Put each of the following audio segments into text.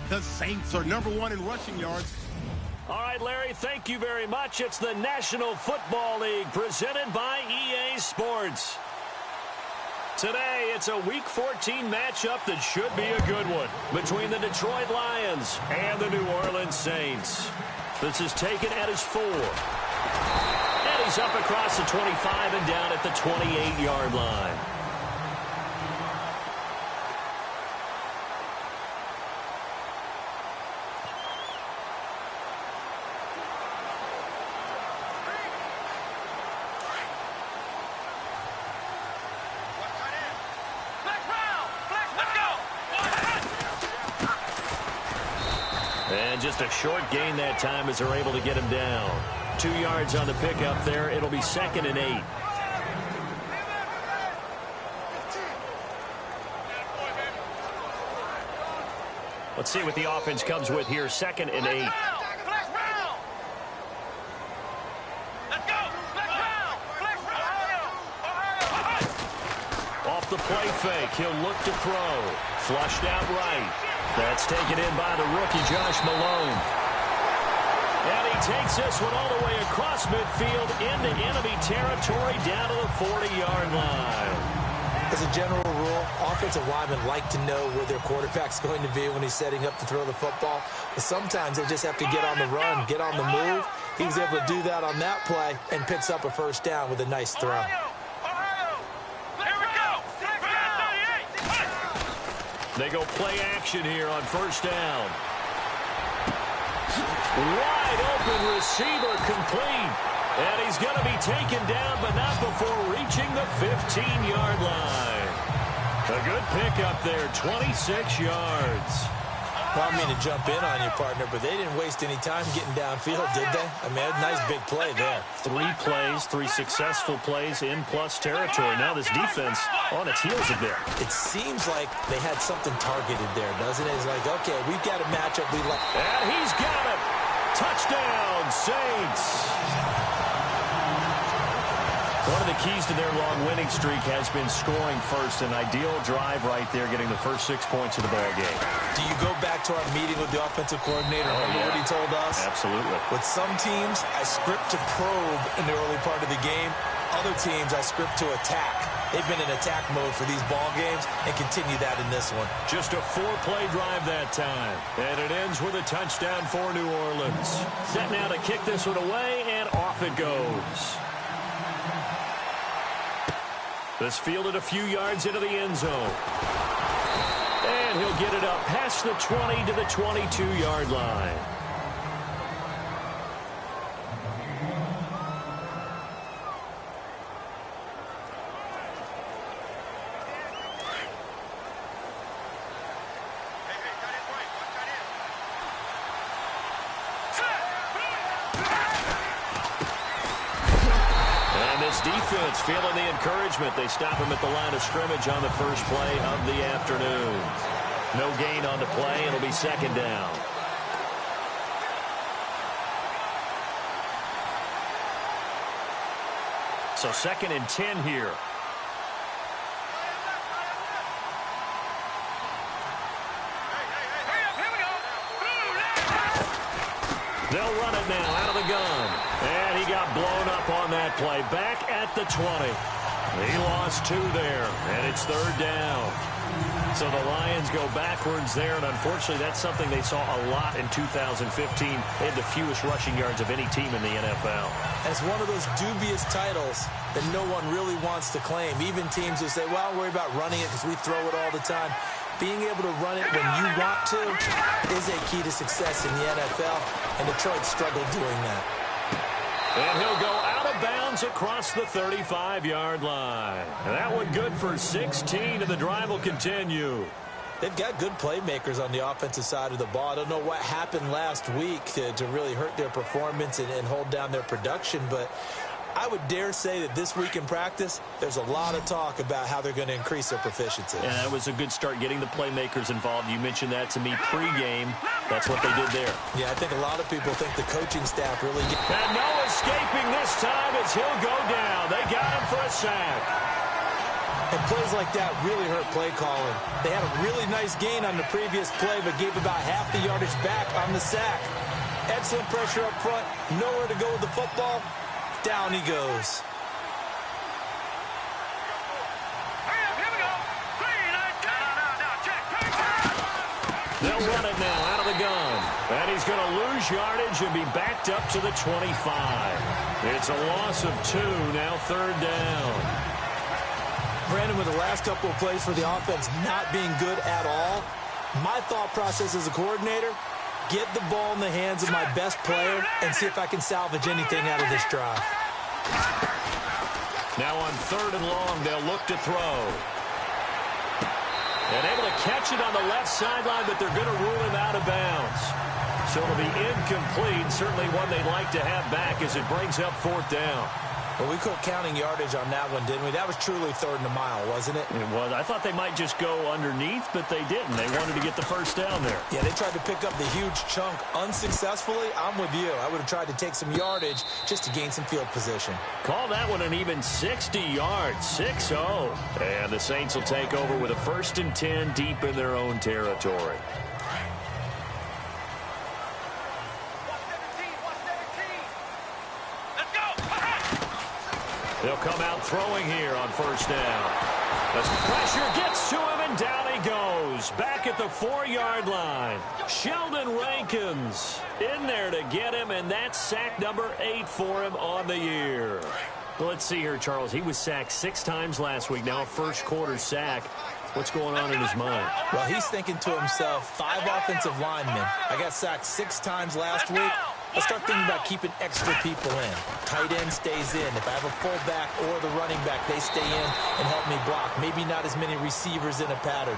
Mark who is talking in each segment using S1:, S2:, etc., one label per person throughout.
S1: The Saints are #1 in rushing yards.
S2: All right, Larry, thank you very much. It's the National Football League presented by EA Sports. Today, it's a Week 14 matchup that should be a good one between the Detroit Lions and the New Orleans Saints. This is taken at his 4. And he's up across the 25 and down at the 28-yard line. And just a short gain that time as they're able to get him down. 2 yards on the pickup there. It'll be 2nd and 8. Let's see what the offense comes with here. 2nd and 8. Off the play fake. He'll look to throw. Flushed out right. That's taken in by the rookie, Josh Malone. And he takes this one all the way across midfield into enemy territory down to the 40-yard line.
S3: As a general rule, offensive linemen like to know where their quarterback's going to be when he's setting up to throw the football. But sometimes they just have to get on the run, get on the move. He was able to do that on that play and picks up a first down with a nice throw.
S2: They go play action here on first down. Wide open receiver complete. And he's going to be taken down, but not before reaching the 15-yard line. A good pickup there, 26 yards.
S3: Well, I mean to jump in on you, partner, but they didn't waste any time getting downfield, did they? I mean, a nice big play there.
S2: 3 plays, 3 successful plays in plus territory. Now this defense on its heels a bit.
S3: It seems like they had something targeted there, doesn't it? It's like, okay, we've got a matchup we like.
S2: And he's got it. Touchdown, Saints. One of the keys to their long winning streak has been scoring first. An ideal drive right there, getting the first 6 points of the ball game.
S3: Do you go back to our meeting with the offensive coordinator? Remember what he told us?
S2: Absolutely.
S3: With some teams, I script to probe in the early part of the game. Other teams, I script to attack. They've been in attack mode for these ball games and continue that in this one.
S2: Just a 4-play drive that time. And it ends with a touchdown for New Orleans. Set now to kick this one away, and off it goes. This fielded a few yards into the end zone. And he'll get it up past the 20 to the 22-yard line. Defense feeling the encouragement. They stop him at the line of scrimmage on the first play of the afternoon. No gain on the play. It'll be 2nd down. So 2nd and 10 here. They'll run it now out of the gun. And he got blown up on that play. Back at the 20. He lost 2 there, and it's 3rd down. So the Lions go backwards there, and unfortunately that's something they saw a lot in 2015. They had the fewest rushing yards of any team in the NFL.
S3: It's one of those dubious titles that no one really wants to claim. Even teams who say, well, I'll worry about running it because we throw it all the time. Being able to run it when you want to is a key to success in the NFL, and Detroit struggled doing that.
S2: And he'll go out of bounds across the 35-yard line. And that one good for 16, and the drive will continue.
S3: They've got good playmakers on the offensive side of the ball. I don't know what happened last week to really hurt their performance and hold down their production, but I would dare say that this week in practice, there's a lot of talk about how they're going to increase their proficiency.
S2: And that was a good start, getting the playmakers involved. You mentioned that to me pregame. That's what they did there.
S3: Yeah, I think a lot of people think the coaching staff really get...
S2: And no escaping this time as he'll go down. They got him for a sack.
S3: And plays like that really hurt play calling. They had a really nice gain on the previous play, but gave about half the yardage back on the sack. Excellent pressure up front. Nowhere to go with the football. Down he goes.
S2: They'll run it now out of the gun. And he's going to lose yardage and be backed up to the 25. It's a loss of 2, now 3rd down.
S3: Brandon, with the last couple of plays for the offense not being good at all, my thought process as a coordinator, get the ball in the hands of my best player and see if I can salvage anything out of this drive.
S2: Now on 3rd and long, they'll look to throw. And able to catch it on the left sideline, but they're going to rule him out of bounds. So it'll be incomplete. Certainly one they'd like to have back as it brings up 4th down.
S3: Well, we quit counting yardage on that one, didn't we? That was truly 3rd and a mile, wasn't it?
S2: It was. I thought they might just go underneath, but they didn't. They wanted to get the 1st down there.
S3: Yeah, they tried to pick up the huge chunk unsuccessfully. I'm with you. I would have tried to take some yardage just to gain some field position.
S2: Call that one an even 60 yards, 6-0. And the Saints will take over with a 1st and 10 deep in their own territory. They'll come out throwing here on 1st down. As pressure gets to him, and down he goes. Back at the 4-yard line. Sheldon Rankins in there to get him, and that's sack number 8 for him on the year. Well, let's see here, Charles. He was sacked 6 times last week. Now a first-quarter sack. What's going on in his mind?
S3: Well, he's thinking to himself, 5 offensive linemen. I got sacked 6 times last week. I'll start thinking about keeping extra people in. Tight end stays in. If I have a fullback or the running back, they stay in and help me block. Maybe not as many receivers in a pattern.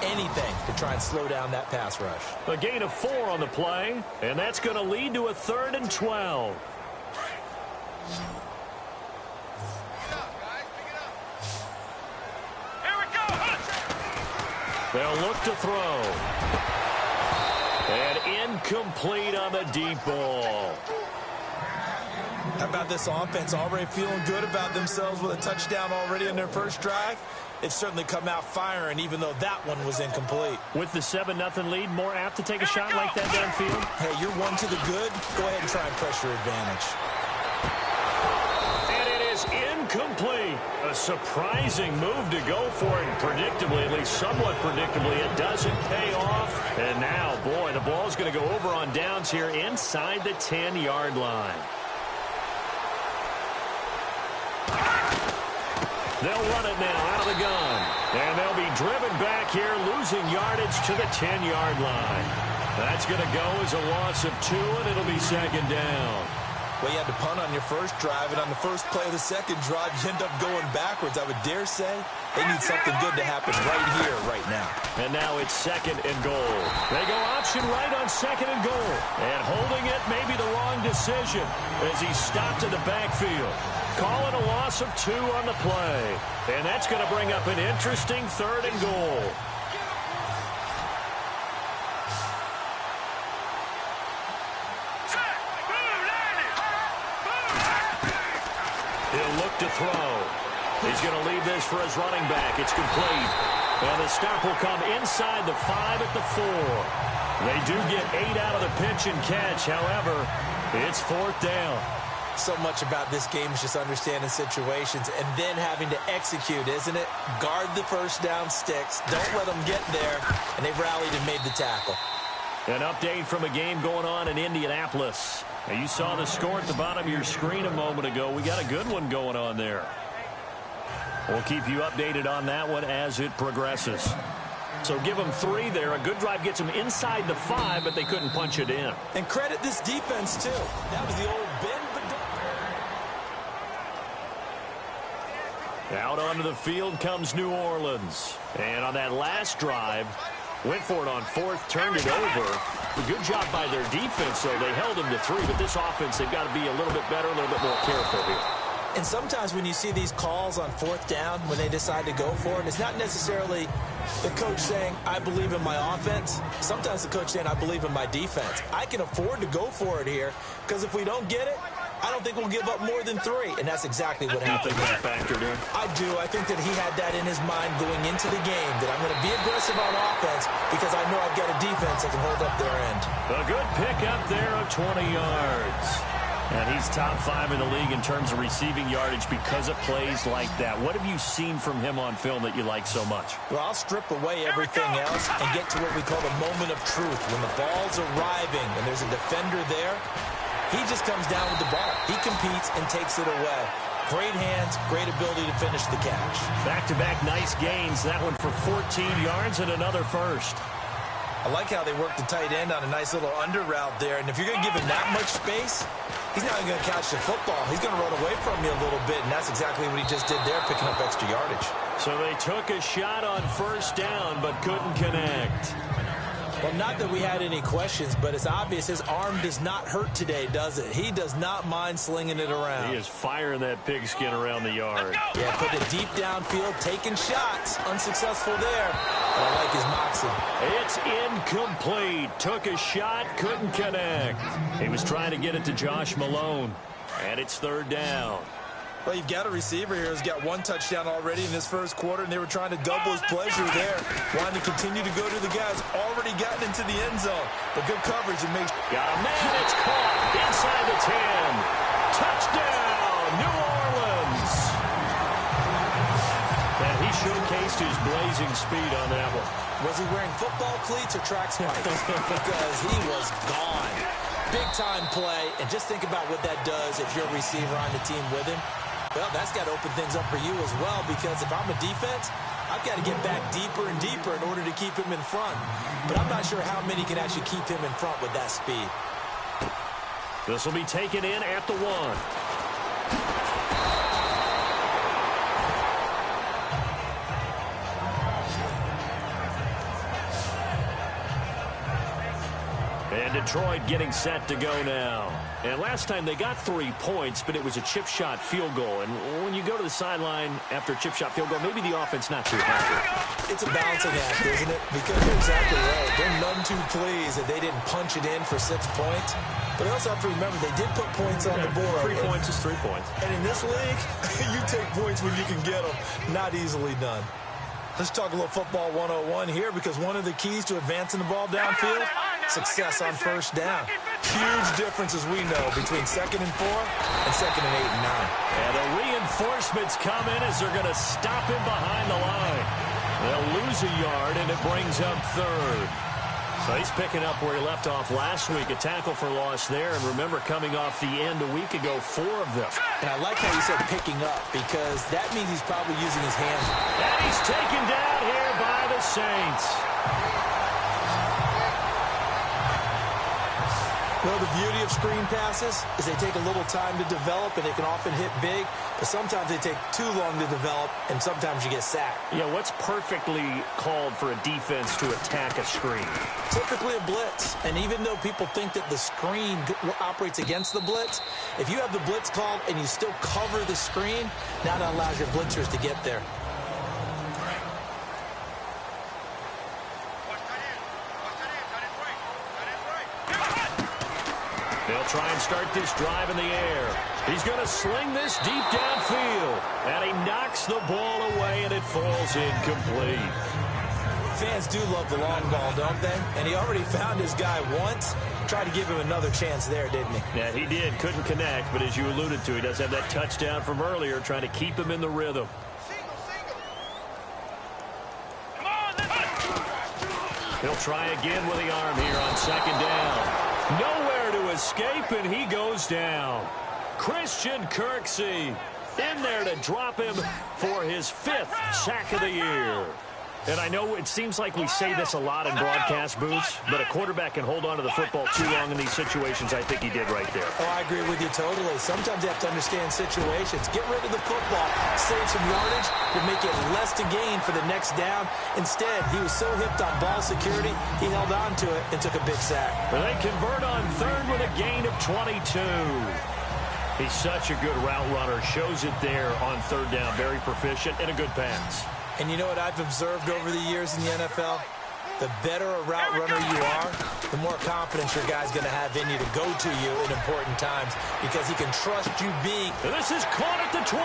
S3: Anything to try and slow down that pass rush.
S2: A gain of 4 on the play, and that's going to lead to a 3rd and 12. They'll look to throw. And incomplete on the deep ball.
S3: How about this offense already feeling good about themselves with a touchdown already in their first drive? It's certainly come out firing, even though that one was incomplete.
S2: With the 7-0 lead, more apt to take a shot like that downfield?
S3: Hey, you're 1 to the good. Go ahead and try and pressure advantage.
S2: Incomplete. A surprising move to go for it. Predictably, at least somewhat predictably, it doesn't pay off. And now, boy, the ball's going to go over on downs here inside the 10-yard line. They'll run it now out of the gun. And they'll be driven back here, losing yardage to the 10-yard line. That's going to go as a loss of 2, and it'll be 2nd down.
S3: Well, you had to punt on your first drive, and on the first play of the second drive, you end up going backwards. I would dare say they need something good to happen right here, right now.
S2: And now it's 2nd and goal. They go option right on 2nd and goal. And holding it may be the wrong decision as he stopped in the backfield. Calling a loss of 2 on the play. And that's going to bring up an interesting 3rd and goal. He'll look to throw. He's going to leave this for his running back. It's complete. And the stop will come inside the 5 at the 4. They do get 8 out of the pitch and catch. However, it's 4th down.
S3: So much about this game is just understanding situations and then having to execute, isn't it? Guard the first down sticks. Don't let them get there. And they've rallied and made the tackle.
S2: An update from a game going on in Indianapolis. Now, you saw the score at the bottom of your screen a moment ago. We got a good one going on there. We'll keep you updated on that one as it progresses. So give them 3 there. A good drive gets them inside the 5, but they couldn't punch it in.
S3: And credit this defense, too. That was the old bend but don't.
S2: Out onto the field comes New Orleans. And on that last drive, went for it on 4th, turned it over. A good job by their defense, though. They held them to 3, but this offense, they've got to be a little bit better, a little bit more careful here.
S3: And sometimes when you see these calls on 4th down, when they decide to go for it, it's not necessarily the coach saying, I believe in my offense. Sometimes the coach saying, I believe in my defense. I can afford to go for it here, because if we don't get it, I don't think we'll give up more than 3, and that's exactly what happened.
S2: You think that factored in?
S3: I do. I think that he had that in his mind going into the game, that I'm going to be aggressive on offense because I know I've got a defense that can hold up their end.
S2: A good pickup there of 20 yards. And he's top 5 in the league in terms of receiving yardage because of plays like that. What have you seen from him on film that you like so much?
S3: Well, I'll strip away everything else and get to what we call the moment of truth. When the ball's arriving and there's a defender there, he just comes down with the ball. He competes and takes it away. Great hands, great ability to finish the catch.
S2: Back-to-back nice gains. That one for 14 yards and another first.
S3: I like how they work the tight end on a nice little under route there. And if you're going to give him that much space, he's not going to catch the football. He's going to run away from you a little bit, and that's exactly what he just did there, picking up extra yardage.
S2: So they took a shot on first down but couldn't connect.
S3: Well, not that we had any questions, but it's obvious his arm does not hurt today, does it? He does not mind slinging it around.
S2: He is firing that pigskin around the yard.
S3: Yeah, put it deep downfield, taking shots. Unsuccessful there, but I like his moxie.
S2: It's incomplete. Took a shot, couldn't connect. He was trying to get it to Josh Malone, and it's third down.
S3: Well, you've got a receiver here who's got 1 touchdown already in this first quarter, and they were trying to double his pleasure there. Wanting to continue to go to the guys already gotten into the end zone. But good coverage and makes...
S2: Got a man, it's caught inside the 10. Touchdown, New Orleans. And he showcased his blazing speed on that one.
S3: Was he wearing football cleats or track spikes? Because he was gone. Big-time play, and just think about what that does if you're a receiver on the team with him. Well, that's got to open things up for you as well, because if I'm a defense, I've got to get back deeper and deeper in order to keep him in front. But I'm not sure how many can actually keep him in front with that speed.
S2: This will be taken in at the 1. And Detroit getting set to go now. And last time they got 3 points, but it was a chip shot field goal. And when you go to the sideline after a chip shot field goal, maybe the offense not too happy.
S3: It's a balancing act, isn't it? Because you're exactly right. They're none too pleased that they didn't punch it in for 6 points. But I also have to remember they did put points on the board.
S2: 3 points is 3 points.
S3: And in this league, you take points when you can get them. Not easily done. Let's talk a little football 101 here, because one of the keys to advancing the ball downfield, success on first down. Huge difference, as we know, between 2nd and 4 and 2nd and 8 and 9.
S2: And the reinforcements come in as they're going to stop him behind the line. They'll lose a yard, and it brings up 3rd. So he's picking up where he left off last week, a tackle for loss there. And remember, coming off the end a week ago, 4 of them.
S3: And I like how you said picking up, because that means he's probably using his hands.
S2: And he's taken down here by the Saints.
S3: Well, the beauty of screen passes is they take a little time to develop, and they can often hit big, but sometimes they take too long to develop, and sometimes you get sacked.
S2: Yeah, what's perfectly called for a defense to attack a screen?
S3: Typically a blitz, and even though people think that the screen operates against the blitz, if you have the blitz called and you still cover the screen, now that allows your blitzers to get there.
S2: They'll try and start this drive in the air. He's going to sling this deep downfield. And he knocks the ball away, and it falls incomplete.
S3: Fans do love the long ball, don't they? And he already found his guy once. Tried to give him another chance there, didn't he?
S2: Yeah, he did. Couldn't connect, but as you alluded to, he does have that touchdown from earlier, trying to keep him in the rhythm. He'll try again with the arm here on 2nd down. Nowhere to escape, and he goes down. Christian Kirksey in there to drop him for his 5th sack of the year. And I know it seems like we say this a lot in broadcast booths, but a quarterback can hold on to the football too long in these situations. I think he did right there.
S3: Oh, I agree with you totally. Sometimes you have to understand situations. Get rid of the football, save some yardage, will make it less to gain for the next down. Instead, he was so hipped on ball security, he held on to it and took a big sack.
S2: Well, they convert on 3rd with a gain of 22. He's such a good route runner. Shows it there on 3rd down. Very proficient and a good pass.
S3: And you know what I've observed over the years in the NFL? the better a route runner you are, the more confidence your guy's going to have in you to go to you in important times because he can trust you being.
S2: And this is caught at the 20.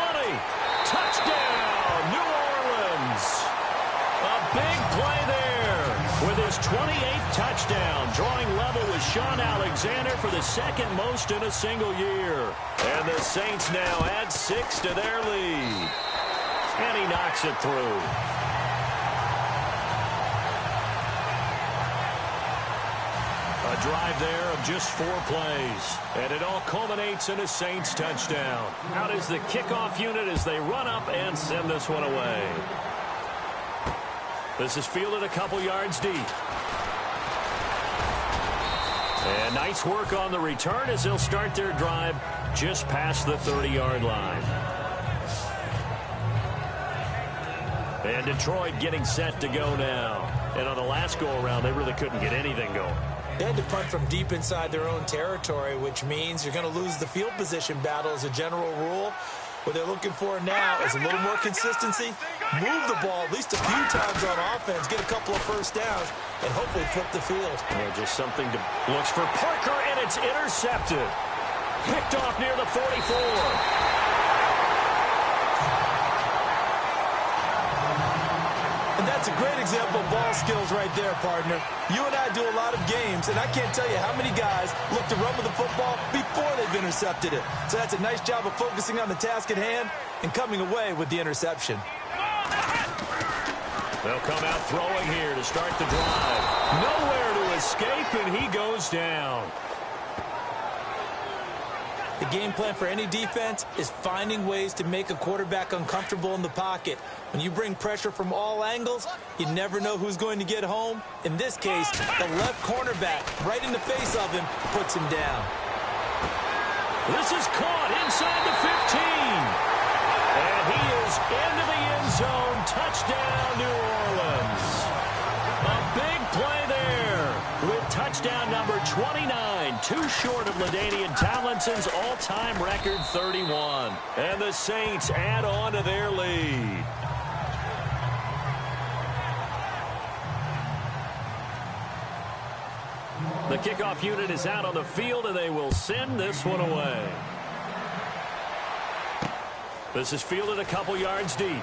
S2: Touchdown, New Orleans. A big play there with his 28th touchdown, drawing level with Sean Alexander for the second most in a single year. And the Saints now add 6 to their lead. And he knocks it through. A drive there of just 4 plays. And it all culminates in a Saints touchdown. Out is the kickoff unit as they run up and send this one away. This is fielded a couple yards deep. And nice work on the return as they'll start their drive just past the 30-yard line. And Detroit getting set to go now. And on the last go-around, they really couldn't get anything going.
S3: They had to punt from deep inside their own territory, which means you're going to lose the field position battle as a general rule. What they're looking for now is a little more consistency, move the ball at least a few times on offense, get a couple of first downs, and hopefully flip the field.
S2: Yeah, just something to looks for Parker, and it's intercepted. Picked off near the 44.
S3: And that's a great example of ball skills right there, partner. You and I do a lot of games, and I can't tell you how many guys look to run with the football before they've intercepted it. So that's a nice job of focusing on the task at hand and coming away with the interception.
S2: They'll come out throwing here to start the drive. Nowhere to escape, and he goes down.
S3: The game plan for any defense is finding ways to make a quarterback uncomfortable in the pocket. When you bring pressure from all angles, you never know who's going to get home. In this case, the left cornerback, right in the face of him, puts him down.
S2: This is caught inside the 15. And he is into the end zone. Touchdown, New Orleans. A big play there with touchdown number 29, too short of LaDainian Tomlinson's all-time record 31. And the Saints add on to their lead. The kickoff unit is out on the field, and they will send this one away. This is fielded a couple yards deep.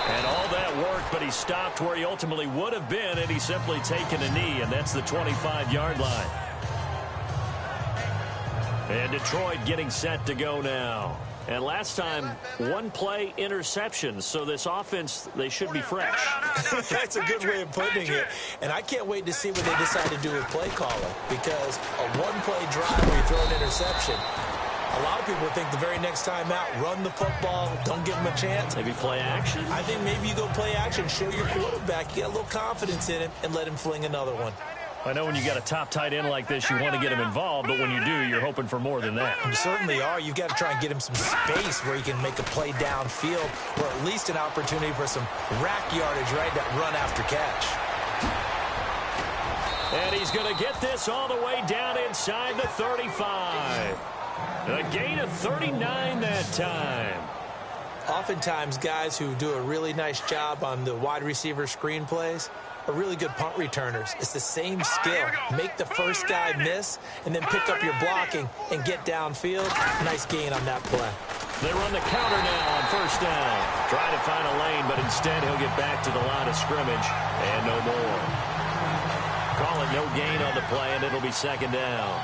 S2: And all that work, but he stopped where he ultimately would have been had he simply taken a knee, and that's the 25-yard line. And Detroit getting set to go now. And last time, 1-play interception, so this offense, they should be fresh.
S3: That's a good way of putting it. And I can't wait to see what they decide to do with play calling, because a 1-play drive where you throw an interception, a lot of people think the very next time out, run the football, don't give him a chance.
S2: Maybe play action?
S3: I think maybe you go play action, show your quarterback, get a little confidence in him, and let him fling another one.
S2: I know when you got a top tight end like this, you want to get him involved, but when you do, you're hoping for more than that.
S3: You certainly are. You've got to try and get him some space where he can make a play downfield, or at least an opportunity for some rack yardage, right, that run after catch.
S2: And he's going to get this all the way down inside the 35. A gain of 39 that time.
S3: Oftentimes, guys who do a really nice job on the wide receiver screen plays are really good punt returners. It's the same skill. Make the first guy miss, and then pick up your blocking and get downfield. Nice gain on that play.
S2: They run the counter now on first down. Try to find a lane, but instead he'll get back to the line of scrimmage, and no more. Call it no gain on the play, and it'll be second down.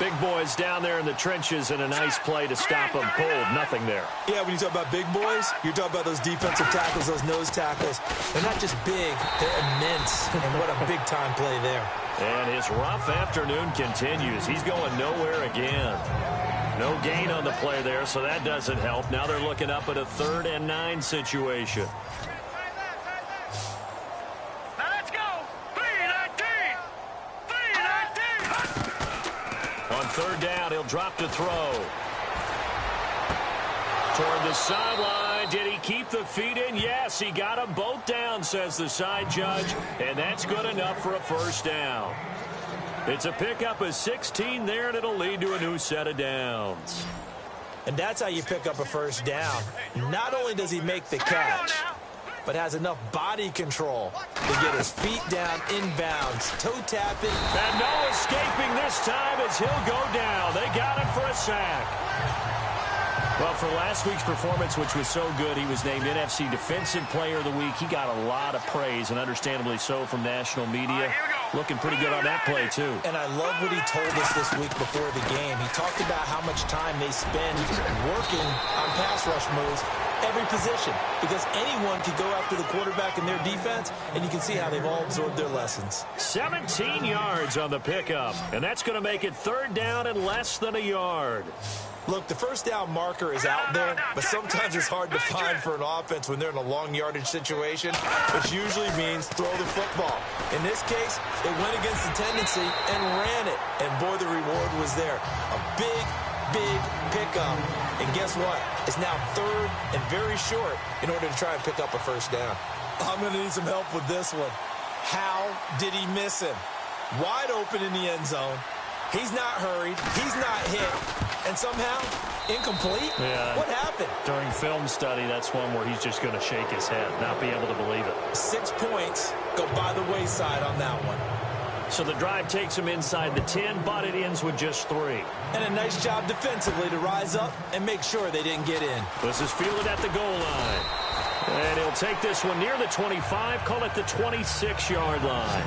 S2: Big boys down there in the trenches, and a nice play to stop them cold. Nothing there.
S3: Yeah, when you talk about big boys, you're talking about those defensive tackles, those nose tackles. They're not just big, they're immense. And what a big-time play there.
S2: And his rough afternoon continues. He's going nowhere again. No gain on the play there, so that doesn't help. Now they're looking up at a 3rd and 9 situation. On 3rd down, he'll drop to throw. Toward the sideline. Did he keep the feet in? Yes, he got them both down, says the side judge. And that's good enough for a first down. It's a pickup of 16 there, and it'll lead to a new set of downs.
S3: And that's how you pick up a first down. Not only does he make the catch, but has enough body control to get his feet down inbounds, toe tapping.
S2: And no escaping this time as he'll go down. They got him for a sack. Well, for last week's performance, which was so good, he was named NFC Defensive Player of the Week. He got a lot of praise, and understandably so, from national media. Looking pretty good on that play, too.
S3: And I love what he told us this week before the game. He talked about how much time they spend working on pass rush moves, every position, because anyone could go after the quarterback in their defense, and you can see how they've all absorbed their lessons.
S2: 17 yards on the pickup, and that's going to make it third down and less than a yard.
S3: Look, the first down marker is out there, but sometimes it's hard to find for an offense when they're in a long yardage situation, which usually means throw the football. In this case, they went against the tendency and ran it, and boy, the reward was there. A big pickup, and guess what? It's now third and very short in order to try and pick up a first down. I'm going to need some help with this one. How did he miss him? Wide open in the end zone. He's not hurried. He's not hit. And somehow, incomplete?
S2: Yeah.
S3: What happened?
S2: During film study, that's one where he's just going to shake his head, not be able to believe it.
S3: 6 points go by the wayside on that one.
S2: So the drive takes him inside the 10, but it ends with just 3.
S3: And a nice job defensively to rise up and make sure they didn't get in.
S2: This is fielded at the goal line. And he'll take this one near the 25, call it the 26-yard line.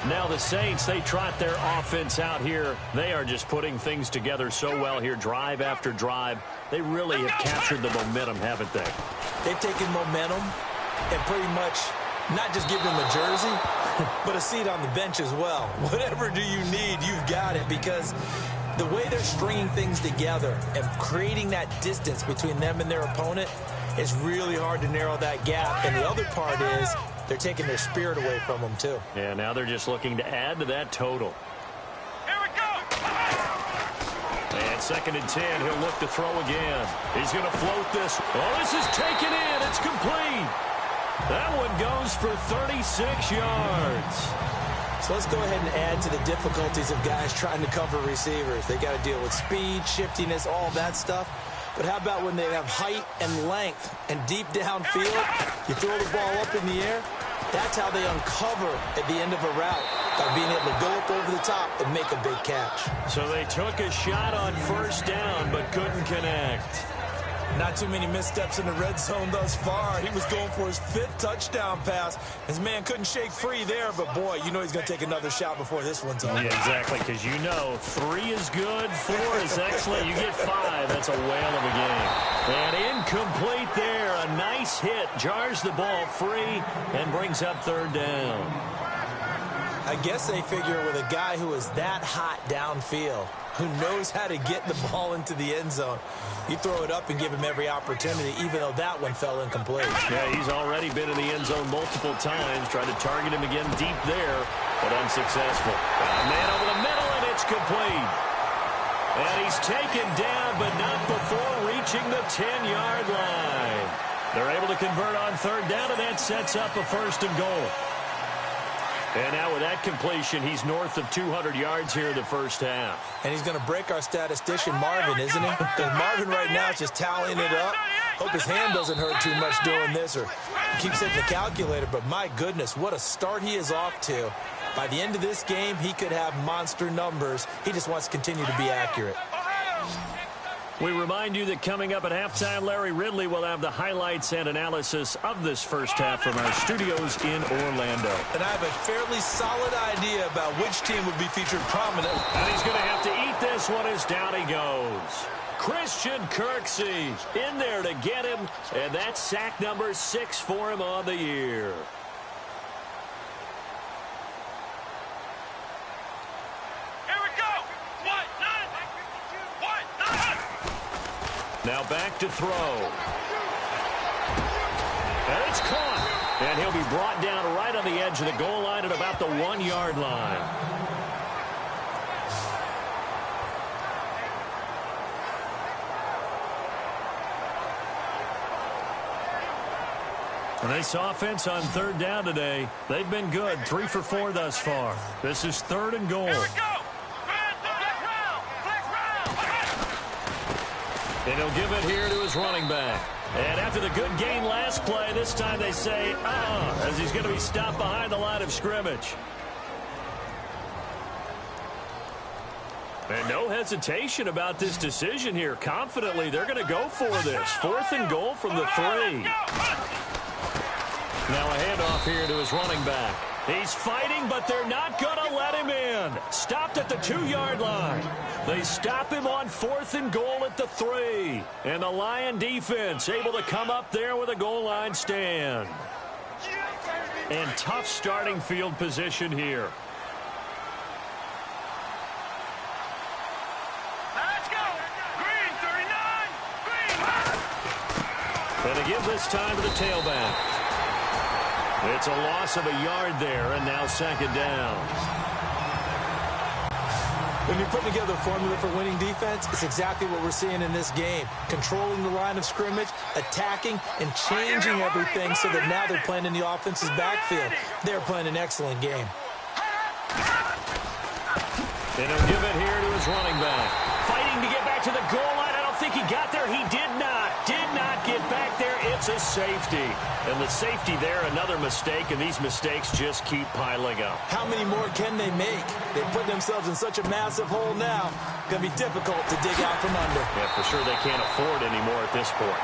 S2: Now the Saints, they trot their offense out here. They are just putting things together so well here, drive after drive. They really have captured the momentum, haven't they?
S3: They've taken momentum and pretty much not just give them a jersey, but a seat on the bench as well. Whatever do you need, you've got it, because the way they're stringing things together and creating that distance between them and their opponent, it's really hard to narrow that gap. And the other part is they're taking their spirit away from them, too.
S2: Yeah, now they're just looking to add to that total.
S1: Here we go!
S2: And 2nd and 10, he'll look to throw again. He's going to float this. Oh, this is taken in. It's complete. That one goes for 36 yards.
S3: So let's go ahead and add to the difficulties of guys trying to cover receivers. They got to deal with speed, shiftiness, all that stuff. But how about when they have height and length and deep downfield? You throw the ball up in the air. That's how they uncover at the end of a route, by being able to go up over the top and make a big catch.
S2: So they took a shot on first down but couldn't connect.
S3: Not too many missteps in the red zone thus far. He was going for his 5th touchdown pass. His man couldn't shake free there, but boy, you know he's going to take another shot before this one's over.
S2: Yeah, exactly, because you know 3 is good, 4 is excellent. You get 5, that's a whale of a game. And incomplete there. A nice hit, jars the ball free, and brings up 3rd down.
S3: I guess they figure with a guy who is that hot downfield, who knows how to get the ball into the end zone, you throw it up and give him every opportunity, even though that one fell incomplete.
S2: Yeah, he's already been in the end zone multiple times, tried to target him again deep there, but unsuccessful. Man over the middle, and it's complete. And he's taken down, but not before reaching the 10-yard line. They're able to convert on 3rd down, and that sets up a 1st and goal. And now with that completion, he's north of 200 yards here in the first half.
S3: And he's going to break our statistician, Marvin, isn't he? Because Marvin right now is just tallying it up. Hope his hand doesn't hurt too much doing this, or keeps hitting the calculator. But my goodness, what a start he is off to. By the end of this game, he could have monster numbers. He just wants to continue to be accurate.
S2: We remind you that coming up at halftime, Larry Ridley will have the highlights and analysis of this first half from our studios in Orlando.
S3: And I have a fairly solid idea about which team would be featured prominent.
S2: And he's going to have to eat this one as down he goes. Christian Kirksey in there to get him, and that's sack number 6 for him on the year. Now back to throw. And it's caught. And he'll be brought down right on the edge of the goal line at about the 1-yard line. And this offense on 3rd down today, they've been good. 3 for 4 thus far. This is 3rd and goal. And he'll give it here to his running back. And after the good gain last play, this time they say, as he's going to be stopped behind the line of scrimmage. And no hesitation about this decision here. Confidently, they're going to go for this. 4th and goal from the 3. Now a handoff here to his running back. He's fighting, but they're not going to let him in. Stopped at the 2-yard line. They stop him on 4th and goal at the 3. And the Lion defense able to come up there with a goal line stand. And tough starting field position here.
S1: Let's go. Green, 39. Green.
S2: And they give this time to the tailback. It's a loss of a yard there, and now 2nd down.
S3: When you're putting together a formula for winning defense, it's exactly what we're seeing in this game. Controlling the line of scrimmage, attacking, and changing everything so that now they're playing in the offense's backfield. They're playing an excellent game.
S2: And he'll give it here to his running back. Fighting to get back to the goal line. I don't think he got there. He did not. Did not get back there. It's a safety. And the safety there, another mistake, and these mistakes just keep piling up.
S3: How many more can they make? They put themselves in such a massive hole now. Going to be difficult to dig out from under.
S2: Yeah, for sure they can't afford anymore at this point.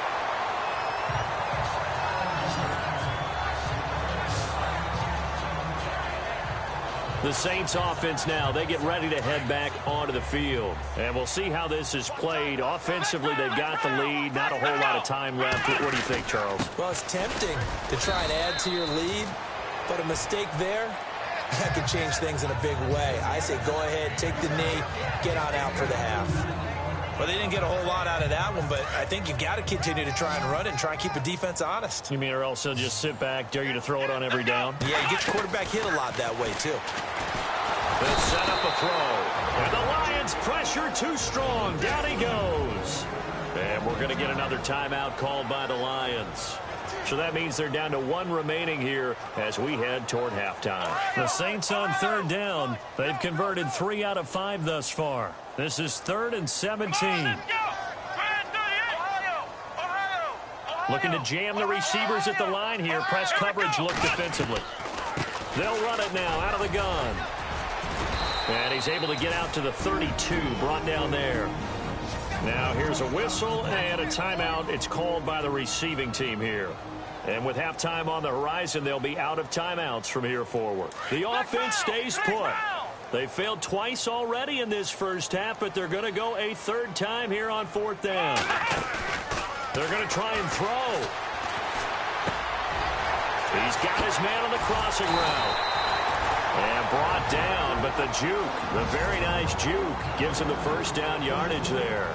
S2: The Saints offense now, they get ready to head back onto the field. And we'll see how this is played. Offensively, they've got the lead. Not a whole lot of time left. What do you think, Charles?
S3: Well, it's tempting to try and add to your lead, but a mistake there, that could change things in a big way. I say go ahead, take the knee, get on out for the half. Well, they didn't get a whole lot out of that one, but I think you've got to continue to try and run it and try and keep the defense honest.
S2: You mean or else they'll just sit back, dare you to throw it on every down?
S3: Yeah, you get your quarterback hit a lot that way, too.
S2: They'll set up a throw. And the Lions pressure too strong. Down he goes. And we're going to get another timeout called by the Lions. So that means they're down to 1 remaining here as we head toward halftime. The Saints on 3rd down. They've converted 3 out of 5 thus far. This is 3rd and 17. Looking to jam the receivers at the line here. Press coverage look defensively. They'll run it now out of the gun. And he's able to get out to the 32, brought down there. Now here's a whistle and a timeout. It's called by the receiving team here. And with halftime on the horizon, they'll be out of timeouts from here forward. The offense stays put. They failed twice already in this first half, but they're going to go a 3rd time here on 4th down. They're going to try and throw. He's got his man on the crossing route. And brought down, but the juke, the very nice juke, gives him the 1st down yardage there.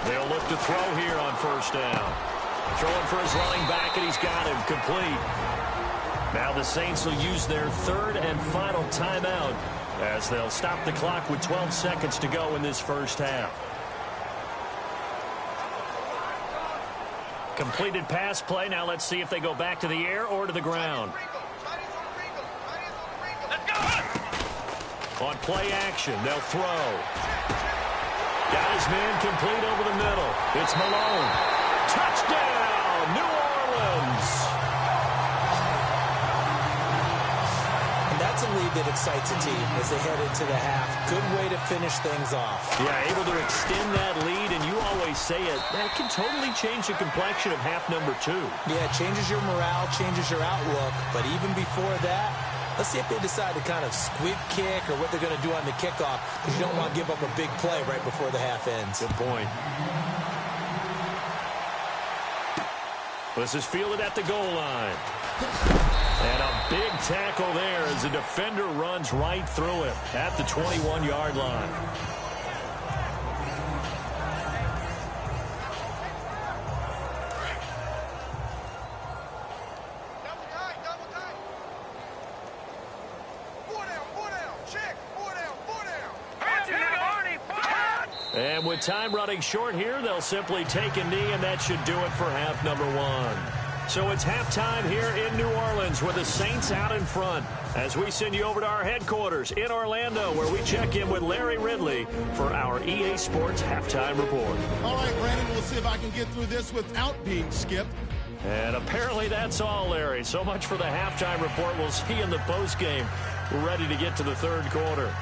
S2: They'll look to throw here on 1st down. Throwing for his running back, and he's got him complete. Now the Saints will use their 3rd and final timeout as they'll stop the clock with 12 seconds to go in this first half. Completed pass play. Now let's see if they go back to the air or to the ground. On play action, they'll throw. Got his man complete over the middle. It's Malone. Touchdown, New Orleans.
S3: That's a lead that excites a team as they head into the half. Good way to finish things off.
S2: Yeah, able to extend that lead, and you always say it, that can totally change the complexion of half number 2.
S3: Yeah, it changes your morale, changes your outlook, but even before that, let's see if they decide to kind of squib kick or what they're going to do on the kickoff, because you don't want to give up a big play right before the half ends.
S2: Good point. This is fielded at the goal line. And a big tackle there as the defender runs right through him at the 21-yard line.
S1: Double tight. 4 down. Check. 4 down.
S2: And with time running short here, they'll simply take a knee, and that should do it for half number 1. So it's halftime here in New Orleans with the Saints out in front as we send you over to our headquarters in Orlando where we check in with Larry Ridley for our EA Sports Halftime Report.
S4: All right, Brandon, we'll see if I can get through this without being skipped.
S2: And apparently that's all, Larry. So much for the halftime report. We'll see in the postgame. We're ready to get to the third quarter.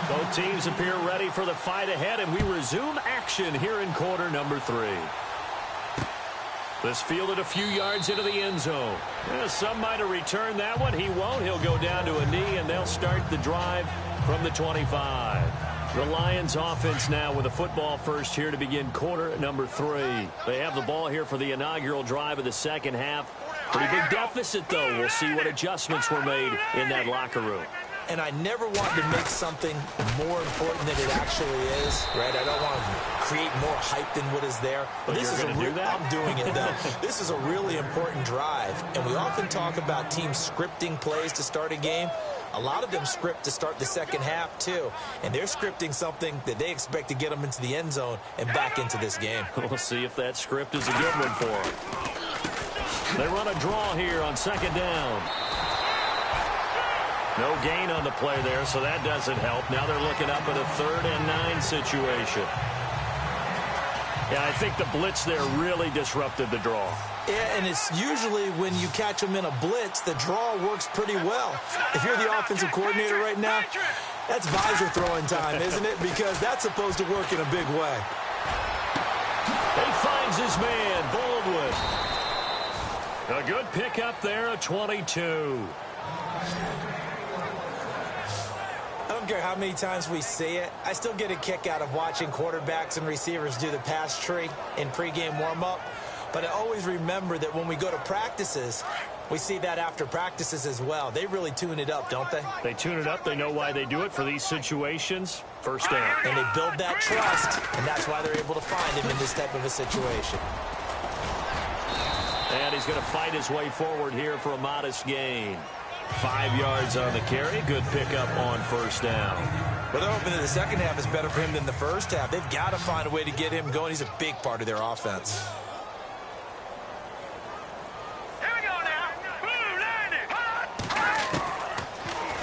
S2: Both teams appear ready for the fight ahead, and we resume action here in quarter number 3. This fielded a few yards into the end zone. Some might have returned that one. He won't. He'll go down to a knee, and they'll start the drive from the 25. The Lions offense now with a football first here to begin quarter number 3. They have the ball here for the inaugural drive of the second half. Pretty big deficit, though. We'll see what adjustments were made in that locker room.
S3: And I never want to make something more important than it actually is, right? I don't want to create more hype than what is there. But this is I'm doing it, though. This is a really important drive. And we often talk about teams scripting plays to start a game. A lot of them script to start the second half, too. And they're scripting something that they expect to get them into the end zone and back into this game.
S2: We'll see if that script is a good one for them. They run a draw here on second down. No gain on the play there, so that doesn't help. Now they're looking up at a 3rd and 9 situation. Yeah, I think the blitz there really disrupted the draw.
S3: Yeah, and it's usually when you catch them in a blitz, the draw works pretty well. If you're the offensive coordinator right now, that's visor throwing time, isn't it? Because that's supposed to work in a big way.
S2: He finds his man, Baldwin. A good pickup there, a 22.
S3: I don't care how many times we see it. I still get a kick out of watching quarterbacks and receivers do the pass tree in pregame warm-up. But I always remember that when we go to practices, we see that after practices as well. They really tune it up, don't they?
S2: They tune it up. They know why they do it for these situations. First down.
S3: And they build that trust, and that's why they're able to find him in this type of a situation.
S2: And he's going to fight his way forward here for a modest gain. 5 yards on the carry. Good pickup on first down.
S3: Well, they're hoping that the second half is better for him than the first half. They've got to find a way to get him going. He's a big part of their offense.
S1: Here we go now.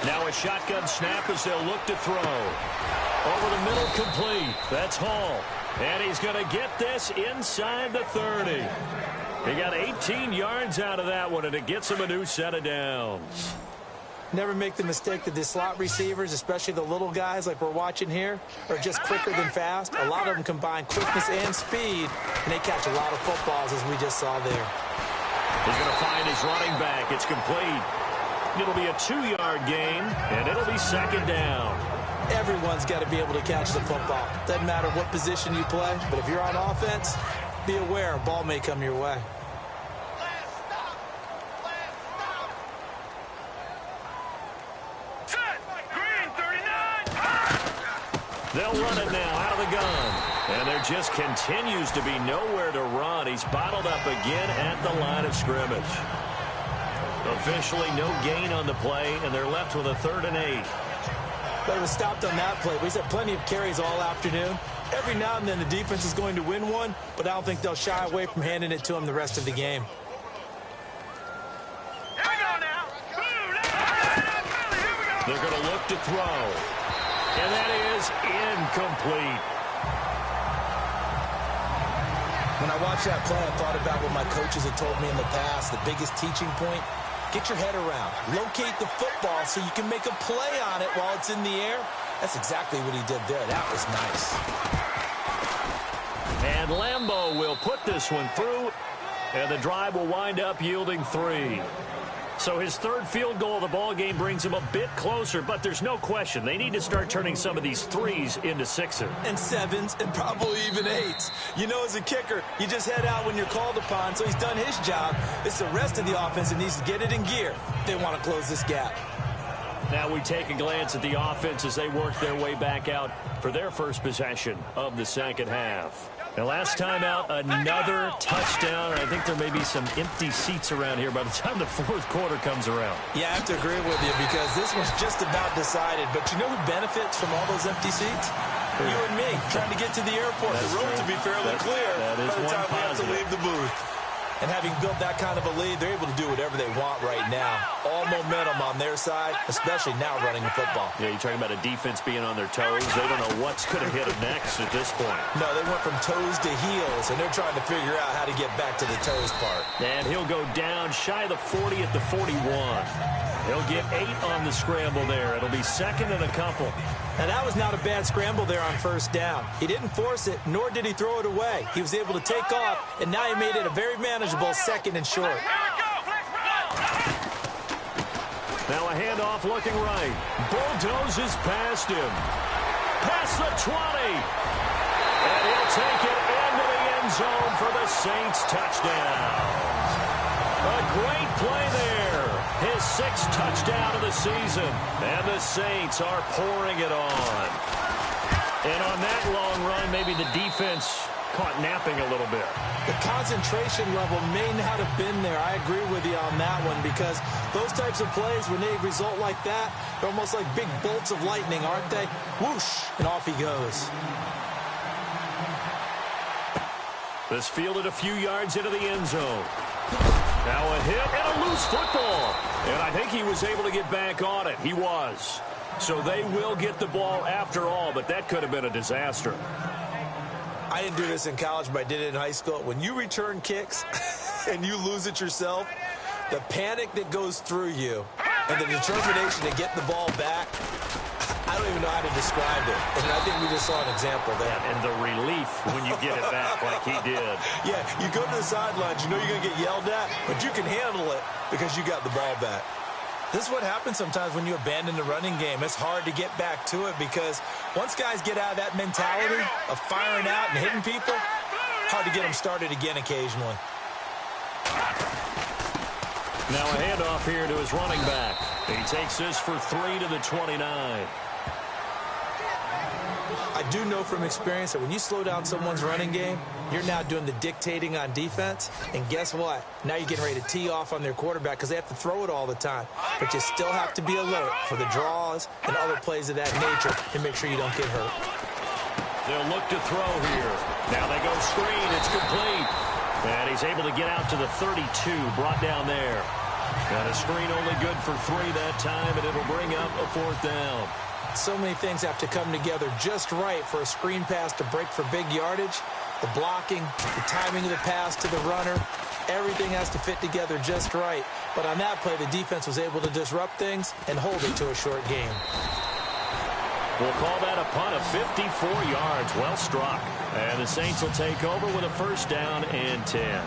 S2: Now a shotgun snap as they'll look to throw. Over the middle, complete. That's Hall. And he's going to get this inside the 30. He got 18 yards out of that one, and it gets him a new set of downs.
S3: Never make the mistake that the slot receivers, especially the little guys like we're watching here, are just quicker than fast. A lot of them combine quickness and speed, and they catch a lot of footballs, as we just saw there.
S2: He's going to find his running back. It's complete. It'll be a 2-yard gain, and it'll be second down.
S3: Everyone's got to be able to catch the football. Doesn't matter what position you play, but if you're on offense, be aware a ball may come your way.
S2: They'll run it now out of the gun. And there just continues to be nowhere to run. He's bottled up again at the line of scrimmage. Officially no gain on the play, and they're left with a 3rd and 8.
S3: But it was stopped on that play. He's had plenty of carries all afternoon. Every now and then the defense is going to win one, but I don't think they'll shy away from handing it to him the rest of the game.
S2: They're going to look to throw. And that is incomplete.
S3: When I watched that play, I thought about what my coaches had told me in the past. The biggest teaching point, get your head around. Locate the football so you can make a play on it while it's in the air. That's exactly what he did there. That was nice.
S2: And Lambeau will put this one through, and the drive will wind up yielding 3. So his 3rd field goal of the ball game brings him a bit closer, but there's no question they need to start turning some of these 3s into 6s.
S3: And 7s, and probably even 8s. You know, as a kicker, you just head out when you're called upon, so he's done his job. It's the rest of the offense that needs to get it in gear. They want to close this gap.
S2: Now we take a glance at the offense as they work their way back out for their first possession of the second half. Now, last time out, another touchdown. I think there may be some empty seats around here by the time the 4th quarter comes around.
S3: Yeah, I have to agree with you because this one's just about decided. But you know who benefits from all those empty seats? You and me, trying to get to the airport. The road to be fairly clear by the time we have to leave the booth. And having built that kind of a lead, they're able to do whatever they want right now. All momentum on their side, especially now running the football.
S2: Yeah, you're talking about a defense being on their toes. They don't know what's going to hit them next at this point.
S3: No, they went from toes to heels, and they're trying to figure out how to get back to the toes part.
S2: And he'll go down shy of the 40 at the 41. He'll get 8 on the scramble there. It'll be second and a couple.
S3: Now, that was not a bad scramble there on first down. He didn't force it, nor did he throw it away. He was able to take off, and now he made it a very manageable second and short.
S2: Now a handoff looking right. Bulldozes past him. Past the 20. And he'll take it into the end zone for the Saints touchdown. A great play there. His 6th touchdown of the season. And the Saints are pouring it on. And on that long run, maybe the defense caught napping a little bit.
S3: The concentration level may not have been there. I agree with you on that one, because those types of plays, when they result like that, they're almost like big bolts of lightning, aren't they? Whoosh, and off he goes.
S2: This fielded a few yards into the end zone. Now a hit and a loose football. And I think he was able to get back on it. He was. So they will get the ball after all, but that could have been a disaster.
S3: I didn't do this in college, but I did it in high school. When you return kicks and you lose it yourself, the panic that goes through you and the determination to get the ball back, I don't even know how to describe it. And I think we just saw an example there.
S2: And the relief when you get it back like he did.
S3: Yeah, you go to the sidelines, you know you're going to get yelled at, but you can handle it because you got the ball back. This is what happens sometimes when you abandon the running game. It's hard to get back to it because once guys get out of that mentality of firing out and hitting people, hard to get them started again occasionally.
S2: Now a handoff here to his running back. He takes this for 3 to the 29.
S3: I do know from experience that when you slow down someone's running game, you're now doing the dictating on defense. And guess what? Now you're getting ready to tee off on their quarterback because they have to throw it all the time. But you still have to be alert for the draws and other plays of that nature to make sure you don't get hurt.
S2: They'll look to throw here. Now they go screen. It's complete. And he's able to get out to the 32, brought down there. And a screen only good for 3 that time, and it'll bring up a 4th down.
S3: So many things have to come together just right for a screen pass to break for big yardage. The blocking, the timing of the pass to the runner, everything has to fit together just right. But on that play, the defense was able to disrupt things and hold it to a short game.
S2: We'll call that a punt of 54 yards. Well struck. And the Saints will take over with a 1st down and 10.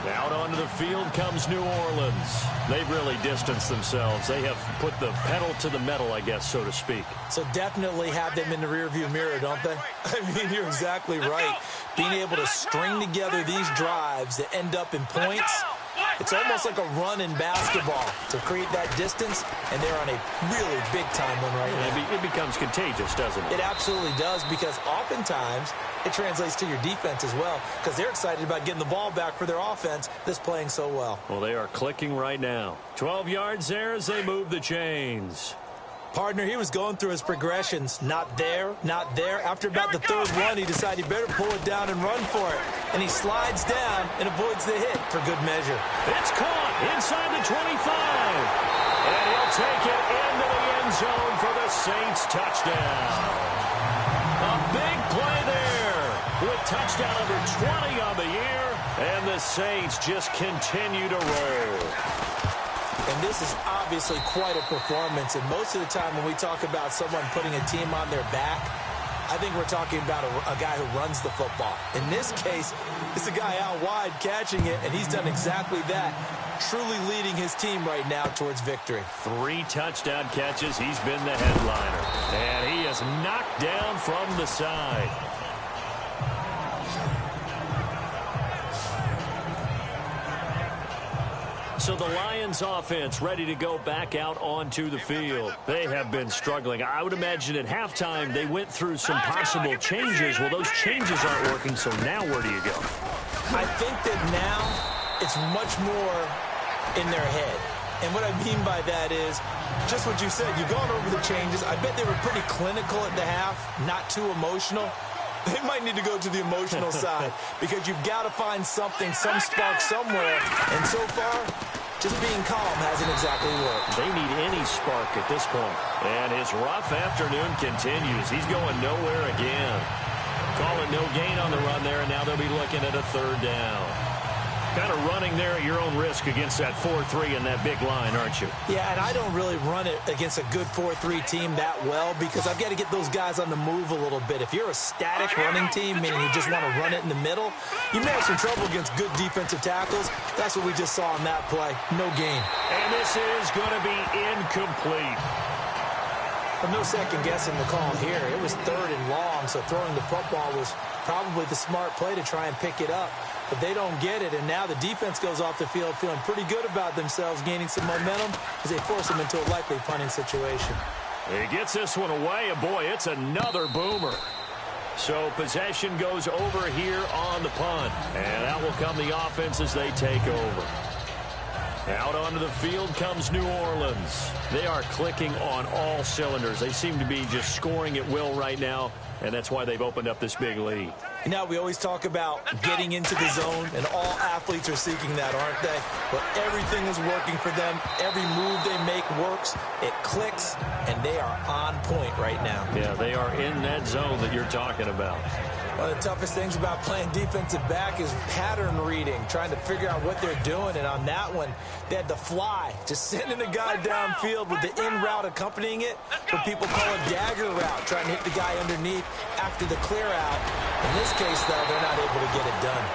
S2: Out onto the field comes New Orleans. They've really distanced themselves. They have put the pedal to the metal, I guess, so to speak.
S3: So definitely have them in the rearview mirror, don't they? I mean, you're exactly right. Being able to string together these drives that end up in points, it's almost like a run in basketball to create that distance, and they're on a really big-time one right now.
S2: It becomes contagious, doesn't it?
S3: It absolutely does, because oftentimes it translates to your defense as well, because they're excited about getting the ball back for their offense that's playing so well.
S2: Well, they are clicking right now. 12 yards there as they move the chains.
S3: Partner, he was going through his progressions. Not there, not there. After about the 3rd run, he decided he better pull it down and run for it. And he slides down and avoids the hit for good measure.
S2: It's caught inside the 25. And he'll take it into the end zone for the Saints touchdown. A big play there with touchdown number 20 on the year. And the Saints just continue to roll.
S3: And this is obviously quite a performance. And most of the time when we talk about someone putting a team on their back, I think we're talking about a guy who runs the football. In this case, it's a guy out wide catching it, and he's done exactly that, truly leading his team right now towards victory.
S2: 3 touchdown catches. He's been the headliner. And he is knocked down from the side. So the Lions offense ready to go back out onto the field. They have been struggling. I would imagine at halftime they went through some possible changes. Well, those changes aren't working, so now where do you go?
S3: I think that now it's much more in their head. And what I mean by that is just what you said. You've gone over the changes. I bet they were pretty clinical at the half, not too emotional. They might need to go to the emotional side because you've got to find something, some spark somewhere. And so far, just being calm hasn't exactly worked.
S2: They need any spark at this point. And his rough afternoon continues. He's going nowhere again. Call it no gain on the run there, and now they'll be looking at a third down. Kind of running there at your own risk against that 4-3 and that big line, aren't you?
S3: Yeah, and I don't really run it against a good 4-3 team that well because I've got to get those guys on the move a little bit. If you're a static running team, meaning you just want to run it in the middle, you may have some trouble against good defensive tackles. That's what we just saw on that play. No gain.
S2: And this is going to be incomplete.
S3: No second-guessing the call here. It was 3rd and long, so throwing the football was probably the smart play to try and pick it up. But they don't get it, and now the defense goes off the field feeling pretty good about themselves, gaining some momentum as they force them into a likely punting situation.
S2: He gets this one away, and boy, it's another boomer. So possession goes over here on the punt, and out will come the offense as they take over. Out onto the field comes New Orleans. They are clicking on all cylinders. They seem to be just scoring at will right now, and that's why they've opened up this big lead.
S3: You know, we always talk about getting into the zone, and all athletes are seeking that, aren't they? But everything is working for them. Every move they make works. It clicks, and they are on point right now.
S2: Yeah, they are in that zone that you're talking about.
S3: One of the toughest things about playing defensive back is pattern reading, trying to figure out what they're doing. And on that one, they had the fly, just sending a guy downfield with the in route accompanying it, what people call a dagger route, trying to hit the guy underneath after the clear out. In this case, though, they're not able to get it done.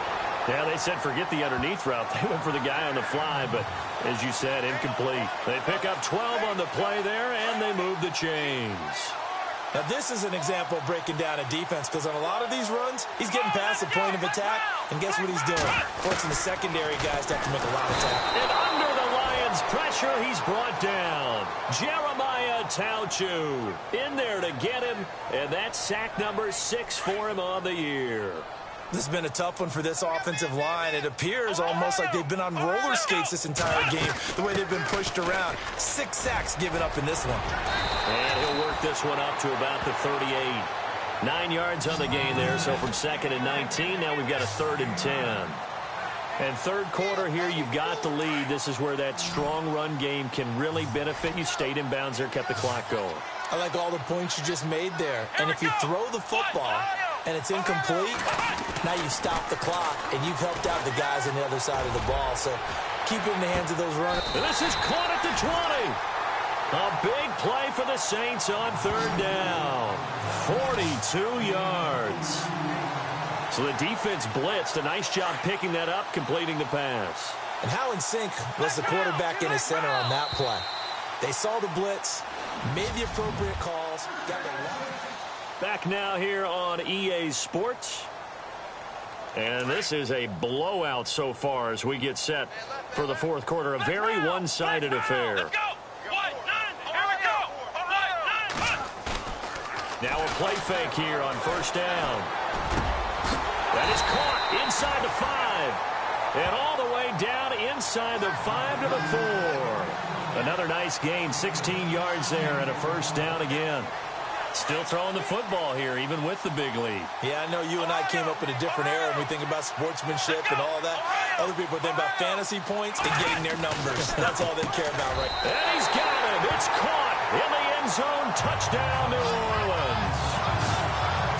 S2: Yeah, they said forget the underneath route. They went for the guy on the fly, but as you said, incomplete. They pick up 12 on the play there, and they move the chains.
S3: Now, this is an example of breaking down a defense because on a lot of these runs, he's getting past the point of attack, and guess what he's doing? Forcing the secondary guys to have to make a lot of tackles.
S2: And under the Lions' pressure, he's brought down. Jeremiah Tauchu in there to get him, and that's sack number 6 for him on the year.
S3: This has been a tough one for this offensive line. It appears almost like they've been on roller skates this entire game, the way they've been pushed around. 6 sacks given up in this one.
S2: And he'll work this one up to about the 38. 9 yards on the gain there, so from 2nd and 19, now we've got a 3rd and 10. And third quarter here, you've got the lead. This is where that strong run game can really benefit you. Stayed in bounds there, kept the clock going.
S3: I like all the points you just made there. And if you throw the football and it's incomplete, now you stop the clock, and you've helped out the guys on the other side of the ball. So keep it in the hands of those runners.
S2: And this is caught at the 20. A big play for the Saints on 3rd down. 42 yards. So the defense blitzed. A nice job picking that up, completing the pass.
S3: And how in sync was the quarterback in his center on that play? They saw the blitz, made the appropriate calls, got the line.
S2: Back now here on EA Sports. And this is a blowout so far as we get set for the fourth quarter. A very one-sided affair.
S1: Let's go. 1-9. Here we go. 1-9.
S2: Now a play fake here on 1st down. That is caught inside the 5. And all the way down inside the 5 to the 4. Another nice gain, 16 yards there, and a 1st down again. Still throwing the football here, even with the big lead.
S3: Yeah, I know you and I came up in a different era when we think about sportsmanship and all that. Other people think about fantasy points and getting their numbers. That's all they care about right now.
S2: And he's got him. It's caught in the end zone. Touchdown, New Orleans.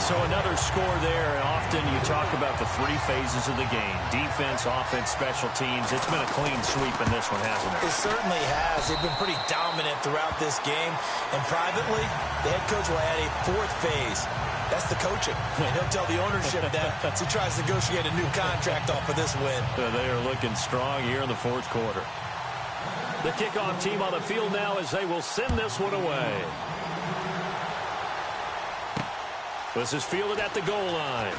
S2: So another score there. Often you talk about the 3 phases of the game. Defense, offense, special teams. It's been a clean sweep in this one, hasn't it?
S3: It certainly has. They've been pretty dominant throughout this game. And privately, the head coach will add a 4th phase. That's the coaching. And he'll tell the ownership that as he tries to negotiate a new contract off of this win.
S2: They are looking strong here in the 4th quarter. The kickoff team on the field now as they will send this one away. This is fielded at the goal line.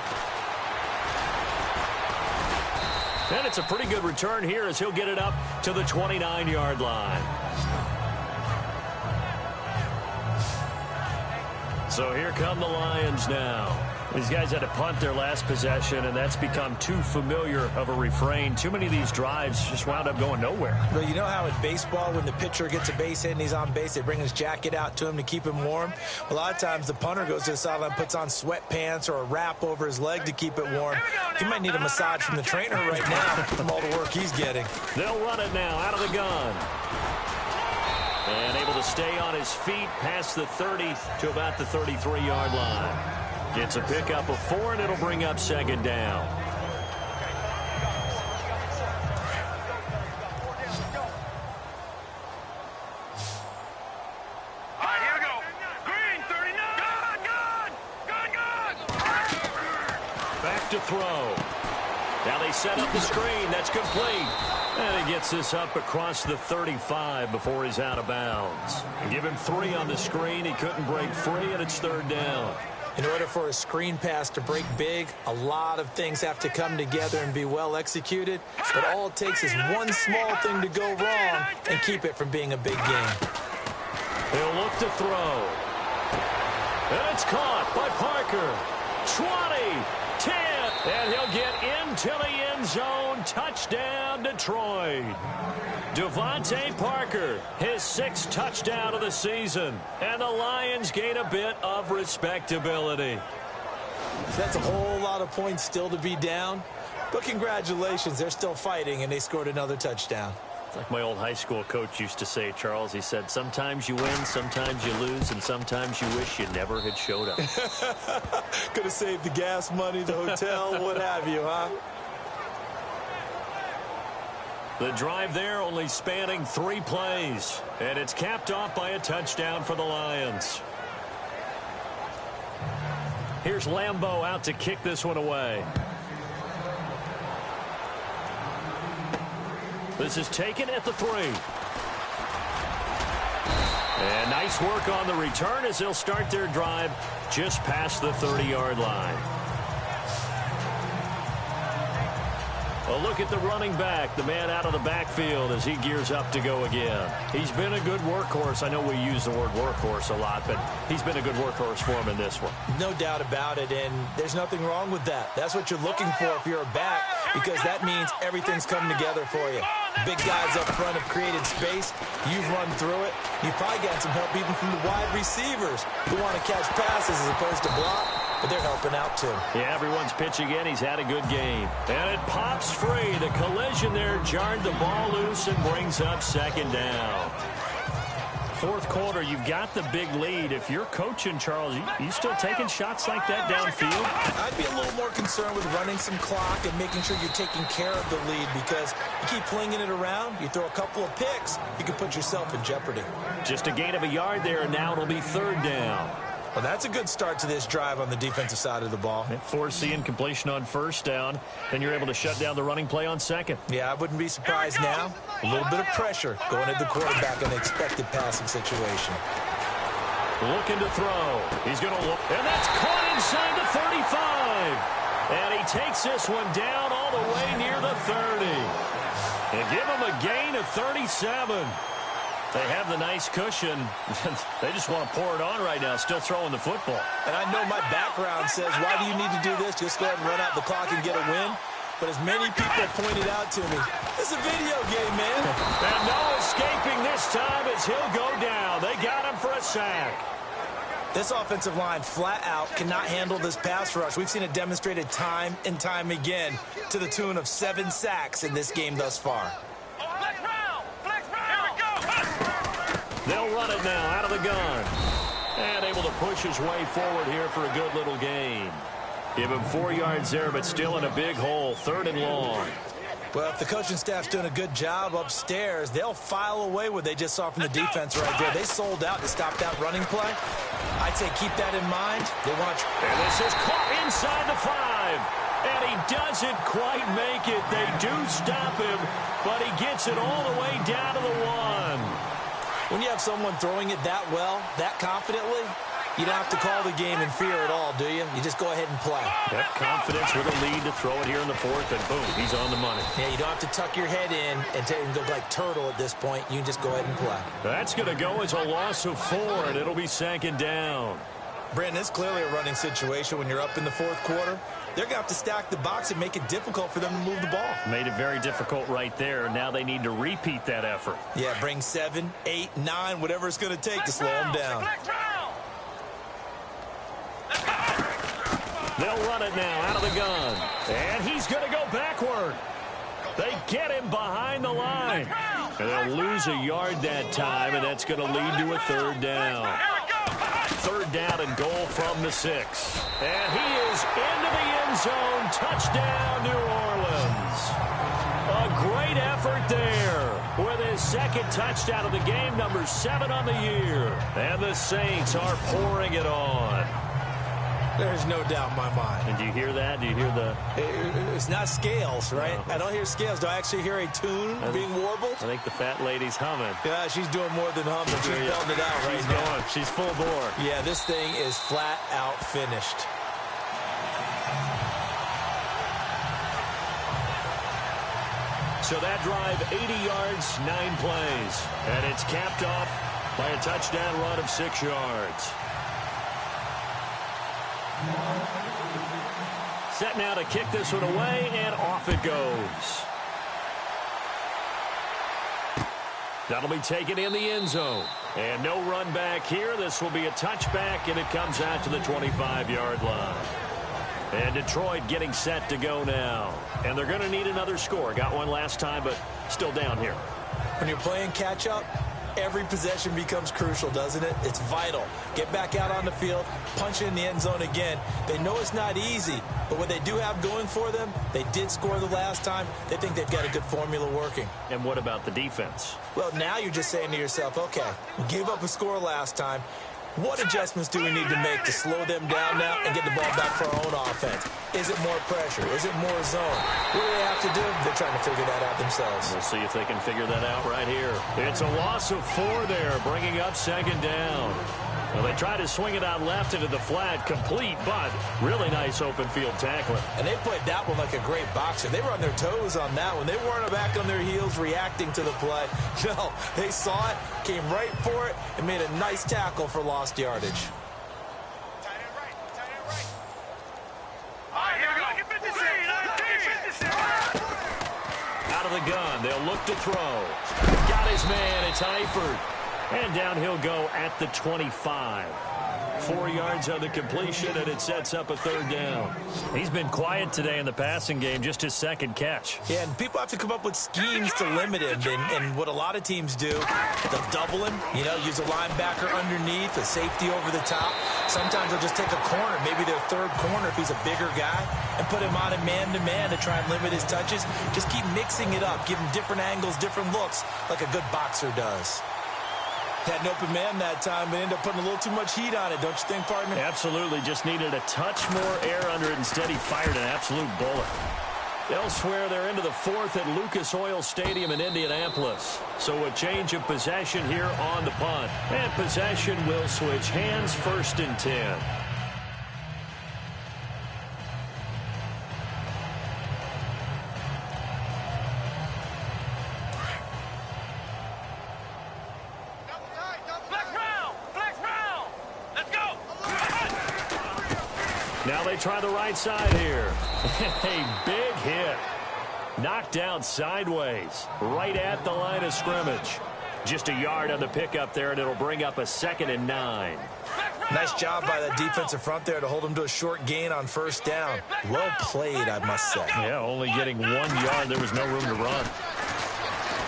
S2: And it's a pretty good return here as he'll get it up to the 29-yard line. So here come the Lions now. These guys had to punt their last possession, and that's become too familiar of a refrain. Too many of these drives just wound up going nowhere.
S3: Well, you know how in baseball, when the pitcher gets a base hit and he's on base, they bring his jacket out to him to keep him warm? A lot of times the punter goes to the sideline, puts on sweatpants or a wrap over his leg to keep it warm. He might need a massage from the trainer right now from all the work he's getting.
S2: They'll run it now out of the gun. And able to stay on his feet past the 30 to about the 33-yard line. It's a pickup of 4, and it'll bring up second down.
S1: All right, here we go. Green, 39. Gun.
S2: Back to throw. Now they set up the screen. That's complete. And he gets this up across the 35 before he's out of bounds. Give him 3 on the screen. He couldn't break free, and it's third down.
S3: In order for a screen pass to break big, a lot of things have to come together and be well executed. But all it takes is one small thing to go wrong and keep it from being a big game.
S2: He'll look to throw. And it's caught by Parker. 20, 10, and he'll get into the end zone. Touchdown, Detroit. Devontae Parker, his 6th touchdown of the season. And the Lions gain a bit of respectability.
S3: That's a whole lot of points still to be down. But congratulations, they're still fighting, and they scored another touchdown.
S2: It's like my old high school coach used to say, Charles. He said, sometimes you win, sometimes you lose, and sometimes you wish you never had showed up.
S3: Could have saved the gas money, the hotel, what have you, huh?
S2: The drive there only spanning 3 plays, and it's capped off by a touchdown for the Lions. Here's Lambeau out to kick this one away. This is taken at the 3. And nice work on the return as they'll start their drive just past the 30-yard line. A look at the running back, the man out of the backfield as he gears up to go again. He's been a good workhorse. I know we use the word workhorse a lot, but he's been a good workhorse for him in this one.
S3: No doubt about it, and there's nothing wrong with that. That's what you're looking for if you're a back, because that means everything's coming together for you. Big guys up front have created space. You've run through it. You've probably gotten some help even from the wide receivers who want to catch passes as opposed to block, but they're helping out too. Yeah,
S2: everyone's pitching in. He's had a good game. And it pops free. The collision there jarred the ball loose and brings up second down. Fourth quarter, you've got the big lead. If you're coaching, Charles, you still taking shots like that downfield?
S3: I'd be a little more concerned with running some clock and making sure you're taking care of the lead, because you keep flinging it around, you throw a couple of picks, you can put yourself in jeopardy.
S2: Just a gain of a yard there, and now it'll be third down.
S3: Well, that's a good start to this drive on the defensive side of the ball.
S2: Forcing completion on first down, then you're able to shut down the running play on second.
S3: Yeah, I wouldn't be surprised now. A little bit of pressure going at the quarterback in the expected passing situation.
S2: Looking to throw. He's going to look, and that's caught inside the 35. And he takes this one down all the way near the 30. And give him a gain of 37. They have the nice cushion. They just want to pour it on right now, still throwing the football.
S3: And I know my background says, why do you need to do this? Just go ahead and run out the clock and get a win. But as many people pointed out to me, it's a video game, man.
S2: And no escaping this time as he'll go down. They got him for a sack.
S3: This offensive line flat out cannot handle this pass rush. We've seen it demonstrated time and time again to the tune of 7 sacks in this game thus far.
S2: They'll run it now out of the gun. And able to push his way forward here for a good little gain. Give him 4 yards there, but still in a big hole. 3rd and long.
S3: Well, if the coaching staff's doing a good job upstairs, they'll file away what they just saw from the defense right there. They sold out to stop that running play. I'd say keep that in mind. They want.
S2: And this is caught inside the 5. And he doesn't quite make it. They do stop him, but he gets it all the way down to the 1.
S3: When you have someone throwing it that well, that confidently, you don't have to call the game in fear at all, do you? You just go ahead and play.
S2: Yep, confidence with a lead to throw it here in the 4th, and boom, he's on the money.
S3: Yeah, you don't have to tuck your head in and go like turtle at this point. You can just go ahead and play.
S2: That's going to go as a loss of 4, and it'll be 2nd down.
S3: Brandon, it's clearly a running situation when you're up in the fourth quarter. They're going to have to stack the box and make it difficult for them to move the ball.
S2: Made it very difficult right there. Now they need to repeat that effort.
S3: Yeah, bring 7, 8, 9, whatever it's going to take to slow them down.
S2: They'll run it now out of the gun. And he's going to go backward. They get him behind the line. And they'll lose a yard that time, and that's going to lead to a third down. Third down and goal from the 6. And he is into the end zone. Touchdown, New Orleans. A great effort there with his second touchdown of the game, number 7 on the year. And the Saints are pouring it on.
S3: There's no doubt in my mind.
S2: And do you hear that? Do you hear the...
S3: It's not scales, right?
S2: No.
S3: I don't hear scales. Do I actually hear a tune being warbled?
S2: I think the fat lady's humming.
S3: Yeah, she's doing more than humming. She's belting it out right now.
S2: Going. She's full bore.
S3: Yeah, this thing is flat out finished.
S2: So that drive, 80 yards, 9 plays. And it's capped off by a touchdown run of 6 yards. Set now to kick this one away, and off it goes. That'll be taken in the end zone. And no run back here. This will be a touchback, and it comes out to the 25-yard line. And Detroit getting set to go now. And they're going to need another score. Got one last time, but still down here.
S3: When you're playing catch-up, every possession becomes crucial, doesn't it? It's vital. Get back out on the field, punch in the end zone again. They know it's not easy, but what they do have going for them, they did score the last time. They think they've got a good formula working.
S2: And what about the defense?
S3: Well, now you're just saying to yourself, okay, we gave up a score last time. What adjustments do we need to make to slow them down now and get the ball back for our own offense? Is it more pressure? Is it more zone? What do they have to do? They're trying to figure that out themselves.
S2: We'll see if they can figure that out right here. It's a loss of 4 there, bringing up second down. Well, they try to swing it out left into the flat, complete, but really nice open field tackling.
S3: And they played that one like a great boxer. They were on their toes on that one. They weren't back on their heels reacting to the play. No, they saw it, came right for it, and made a nice tackle for lost yardage.
S1: Tight end right. All right, here we go. Get 56.
S2: Out of the gun, they'll look to throw. Got his man, it's Eifert. And down he'll go at the 25. 4 yards on the completion, and it sets up a third down. He's been quiet today in the passing game, just his second catch.
S3: Yeah, and people have to come up with schemes to limit him. And what a lot of teams do, they'll double him, use a linebacker underneath, a safety over the top. Sometimes they'll just take a corner, maybe their third corner if he's a bigger guy, and put him on a man-to-man to try and limit his touches. Just keep mixing it up, give him different angles, different looks, like a good boxer does. Had an open man that time, but ended up putting a little too much heat on it, don't you think, partner?
S2: Absolutely. Just needed a touch more air under it. Instead, he fired an absolute bullet. Elsewhere, they're into the fourth at Lucas Oil Stadium in Indianapolis. So a change of possession here on the punt. And possession will switch hands, 1st and 10. Now they try the right side here. A big hit. Knocked down sideways, right at the line of scrimmage. Just a yard on the pickup there, and it'll bring up a 2nd and 9.
S3: Nice job by that defensive front there to hold him to a short gain on 1st down. Well played, I must say.
S2: Yeah, only getting 1 yard. There was no room to run.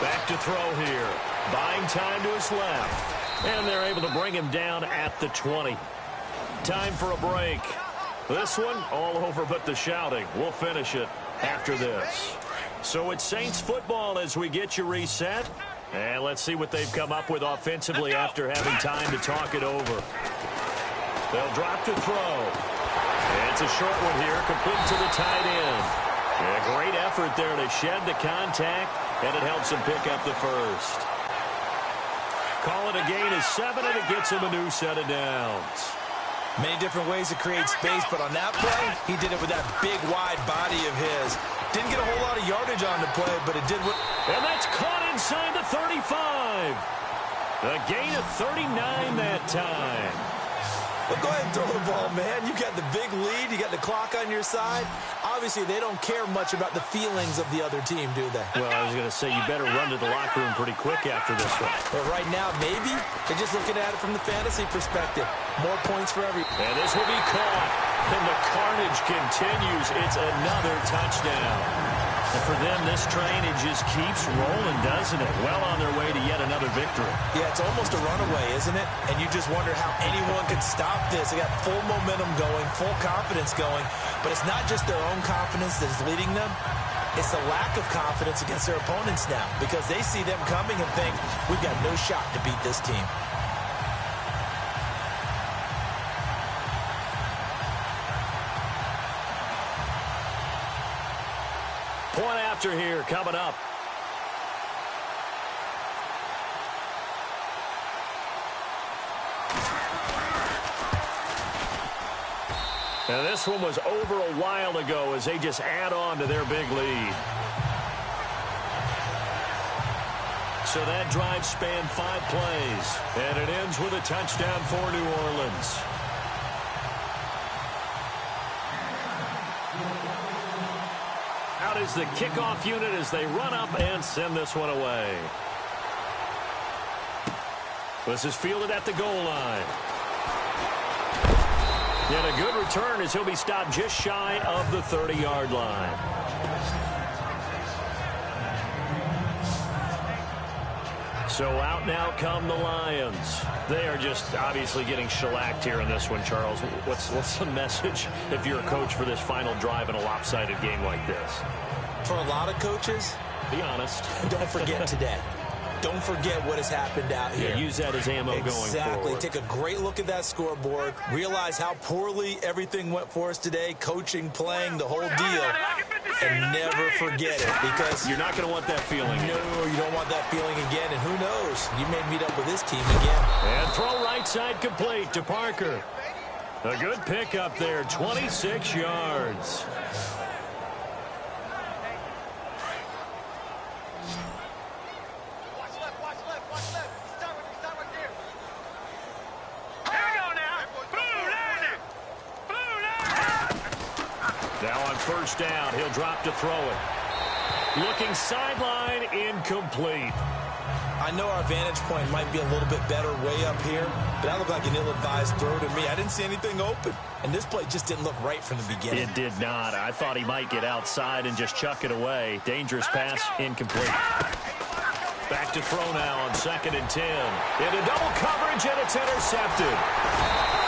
S2: Back to throw here. Buying time to his left. And they're able to bring him down at the 20. Time for a break. This one, all over but the shouting. We'll finish it after this. So it's Saints football as we get you reset. And let's see what they've come up with offensively after having time to talk it over. They'll drop to throw. It's a short one here, complete to the tight end. A great effort there to shed the contact, and it helps him pick up the first. Call it a gain of 7, and it gets him a new set of downs.
S3: Many different ways to create space, but on that play, he did it with that big, wide body of his. Didn't get a whole lot of yardage on the play, but it did what...
S2: And that's caught inside the 35. A gain of 39 that time.
S3: Well, go ahead and throw the ball, man. You got the big lead. You got the clock on your side. Obviously, they don't care much about the feelings of the other team, do they?
S2: Well, I was going to say, you better run to the locker room pretty quick after this one.
S3: But right now, maybe they're just looking at it from the fantasy perspective. More points for every.
S2: And this will be caught. And the carnage continues. It's another touchdown. And for them, this train, it just keeps rolling, doesn't it? Well on their way to yet another victory.
S3: Yeah, it's almost a runaway, isn't it? And you just wonder how anyone could stop this. They got full momentum going, full confidence going. But it's not just their own confidence that is leading them. It's the lack of confidence against their opponents now, because they see them coming and think, we've got no shot to beat this team.
S2: Point after here coming up. And this one was over a while ago as they just add on to their big lead. So that drive spanned 5 plays, and it ends with a touchdown for New Orleans. Out is the kickoff unit as they run up and send this one away. This is fielded at the goal line. And a good return as he'll be stopped just shy of the 30-yard line. So out now come the Lions. They are just obviously getting shellacked here in this one, Charles. What's the message if you're a coach for this final drive in a lopsided game like this?
S3: For a lot of coaches,
S2: be honest.
S3: Don't forget today. Don't forget what has happened out here.
S2: Yeah, use that as ammo going forward.
S3: Exactly. Take a great look at that scoreboard. Realize how poorly everything went for us today. Coaching, playing, the whole deal. And never forget it, because
S2: you're not going to want that feeling.
S3: No, you don't want that feeling again. And who knows? You may meet up with this team again.
S2: And throw right side complete to Parker. A good pickup there, 26 yards. First down, he'll drop to throw it. Looking sideline, incomplete.
S3: I know our vantage point might be a little bit better way up here, but that looked like an ill-advised throw to me. I didn't see anything open, and this play just didn't look right from the beginning.
S2: It did not. I thought he might get outside and just chuck it away. Dangerous pass, incomplete. Back to throw now on 2nd and 10. Into double coverage, and it's intercepted.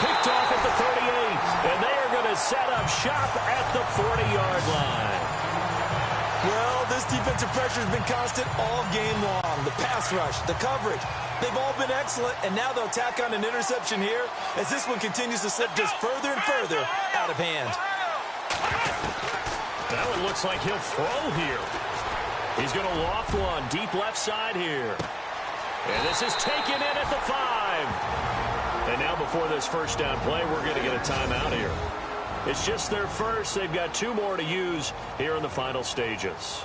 S2: Picked off at the 38, and they are going to set up shop at the 40-yard line.
S3: Well, this defensive pressure has been constant all game long. The pass rush, the coverage, they've all been excellent, and now they'll tack on an interception here as this one continues to slip just further and further out of hand.
S2: That one looks like he'll throw here. He's going to loft one deep left side here. And this is taken in at the 5. And now before this first down play, we're going to get a timeout here. It's just their first. They've got 2 more to use here in the final stages.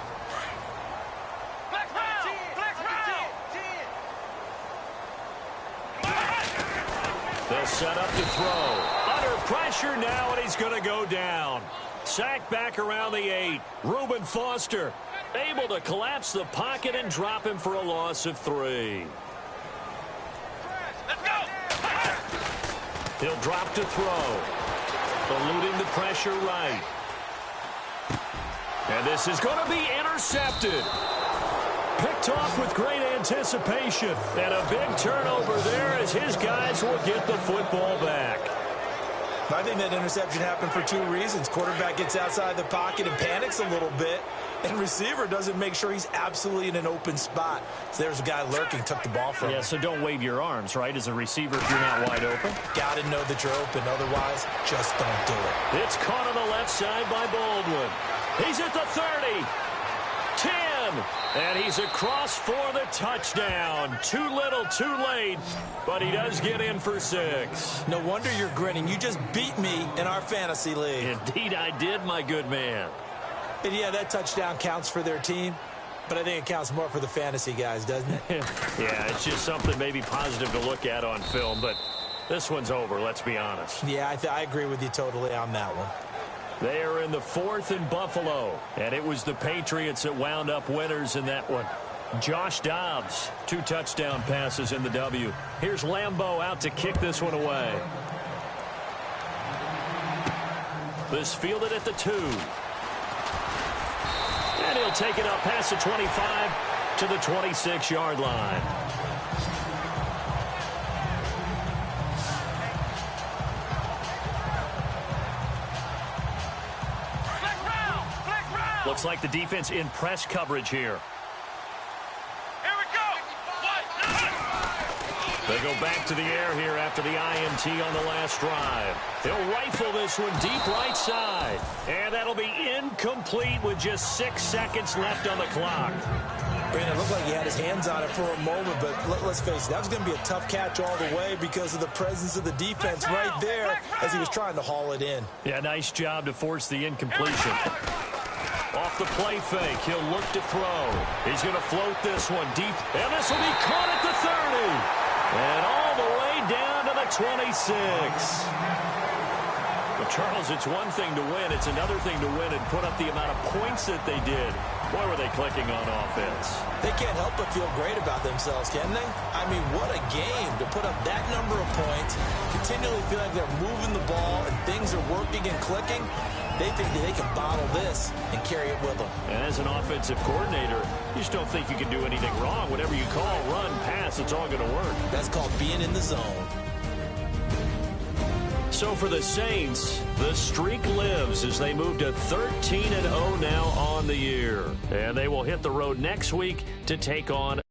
S2: They'll set up to throw. Under pressure now, and he's going to go down. Sacked back around the 8. Reuben Foster able to collapse the pocket and drop him for a loss of 3.
S1: Let's go!
S2: He'll drop to throw. Eluding the pressure right. And this is going to be intercepted. Picked off with great anticipation. And a big turnover there as his guys will get the football back.
S3: I think that interception happened for 2 reasons. Quarterback gets outside the pocket and panics a little bit. And receiver doesn't make sure he's absolutely in an open spot. So there's a guy lurking, took the ball from him.
S2: Yeah, so don't wave your arms, right, as a receiver if you're not wide open.
S3: Got to know that you're open. Otherwise, just don't do it.
S2: It's caught on the left side by Baldwin. He's at the 30. 10. And he's across for the touchdown. Too little, too late. But he does get in for 6.
S3: No wonder you're grinning. You just beat me in our fantasy league.
S2: Indeed I did, my good man.
S3: And yeah, that touchdown counts for their team, but I think it counts more for the fantasy guys, doesn't it?
S2: Yeah, it's just something maybe positive to look at on film, but This one's over, let's be honest.
S3: Yeah, I agree with you totally on that one.
S2: They are in the 4th in Buffalo, and it was the Patriots that wound up winners in that one. Josh Dobbs, 2 touchdown passes in the W. Here's Lambeau out to kick this one away. This fielded at the 2. And he'll take it up past the 25 to the 26-yard line. Looks like the defense in press coverage here.
S1: Here we go.
S2: They go back to the air here after the INT on the last drive. They'll rifle this one deep right side. And that'll be incomplete with just 6 seconds left on the clock.
S3: Brandon, it looked like he had his hands on it for a moment, but let's face it, that was going to be a tough catch all the way because of the presence of the defense right there as he was trying to haul it in.
S2: Yeah, nice job to force the incompletion. Off the play fake, he'll look to throw. He's going to float this one deep, and this will be caught at the 30. And all the way down to the 26. Well, Charles, it's one thing to win. It's another thing to win and put up the amount of points that they did. Boy, were they clicking on offense.
S3: They can't help but feel great about themselves, can they? I mean, what a game to put up that number of points, continually feel like they're moving the ball and things are working and clicking. They think that they can bottle this and carry it with them.
S2: And as an offensive coordinator, you just don't think you can do anything wrong. Whatever you call, run, pass, it's all going to work.
S3: That's called being in the zone.
S2: So for the Saints, the streak lives as they move to 13-0 now on the year. And they will hit the road next week to take on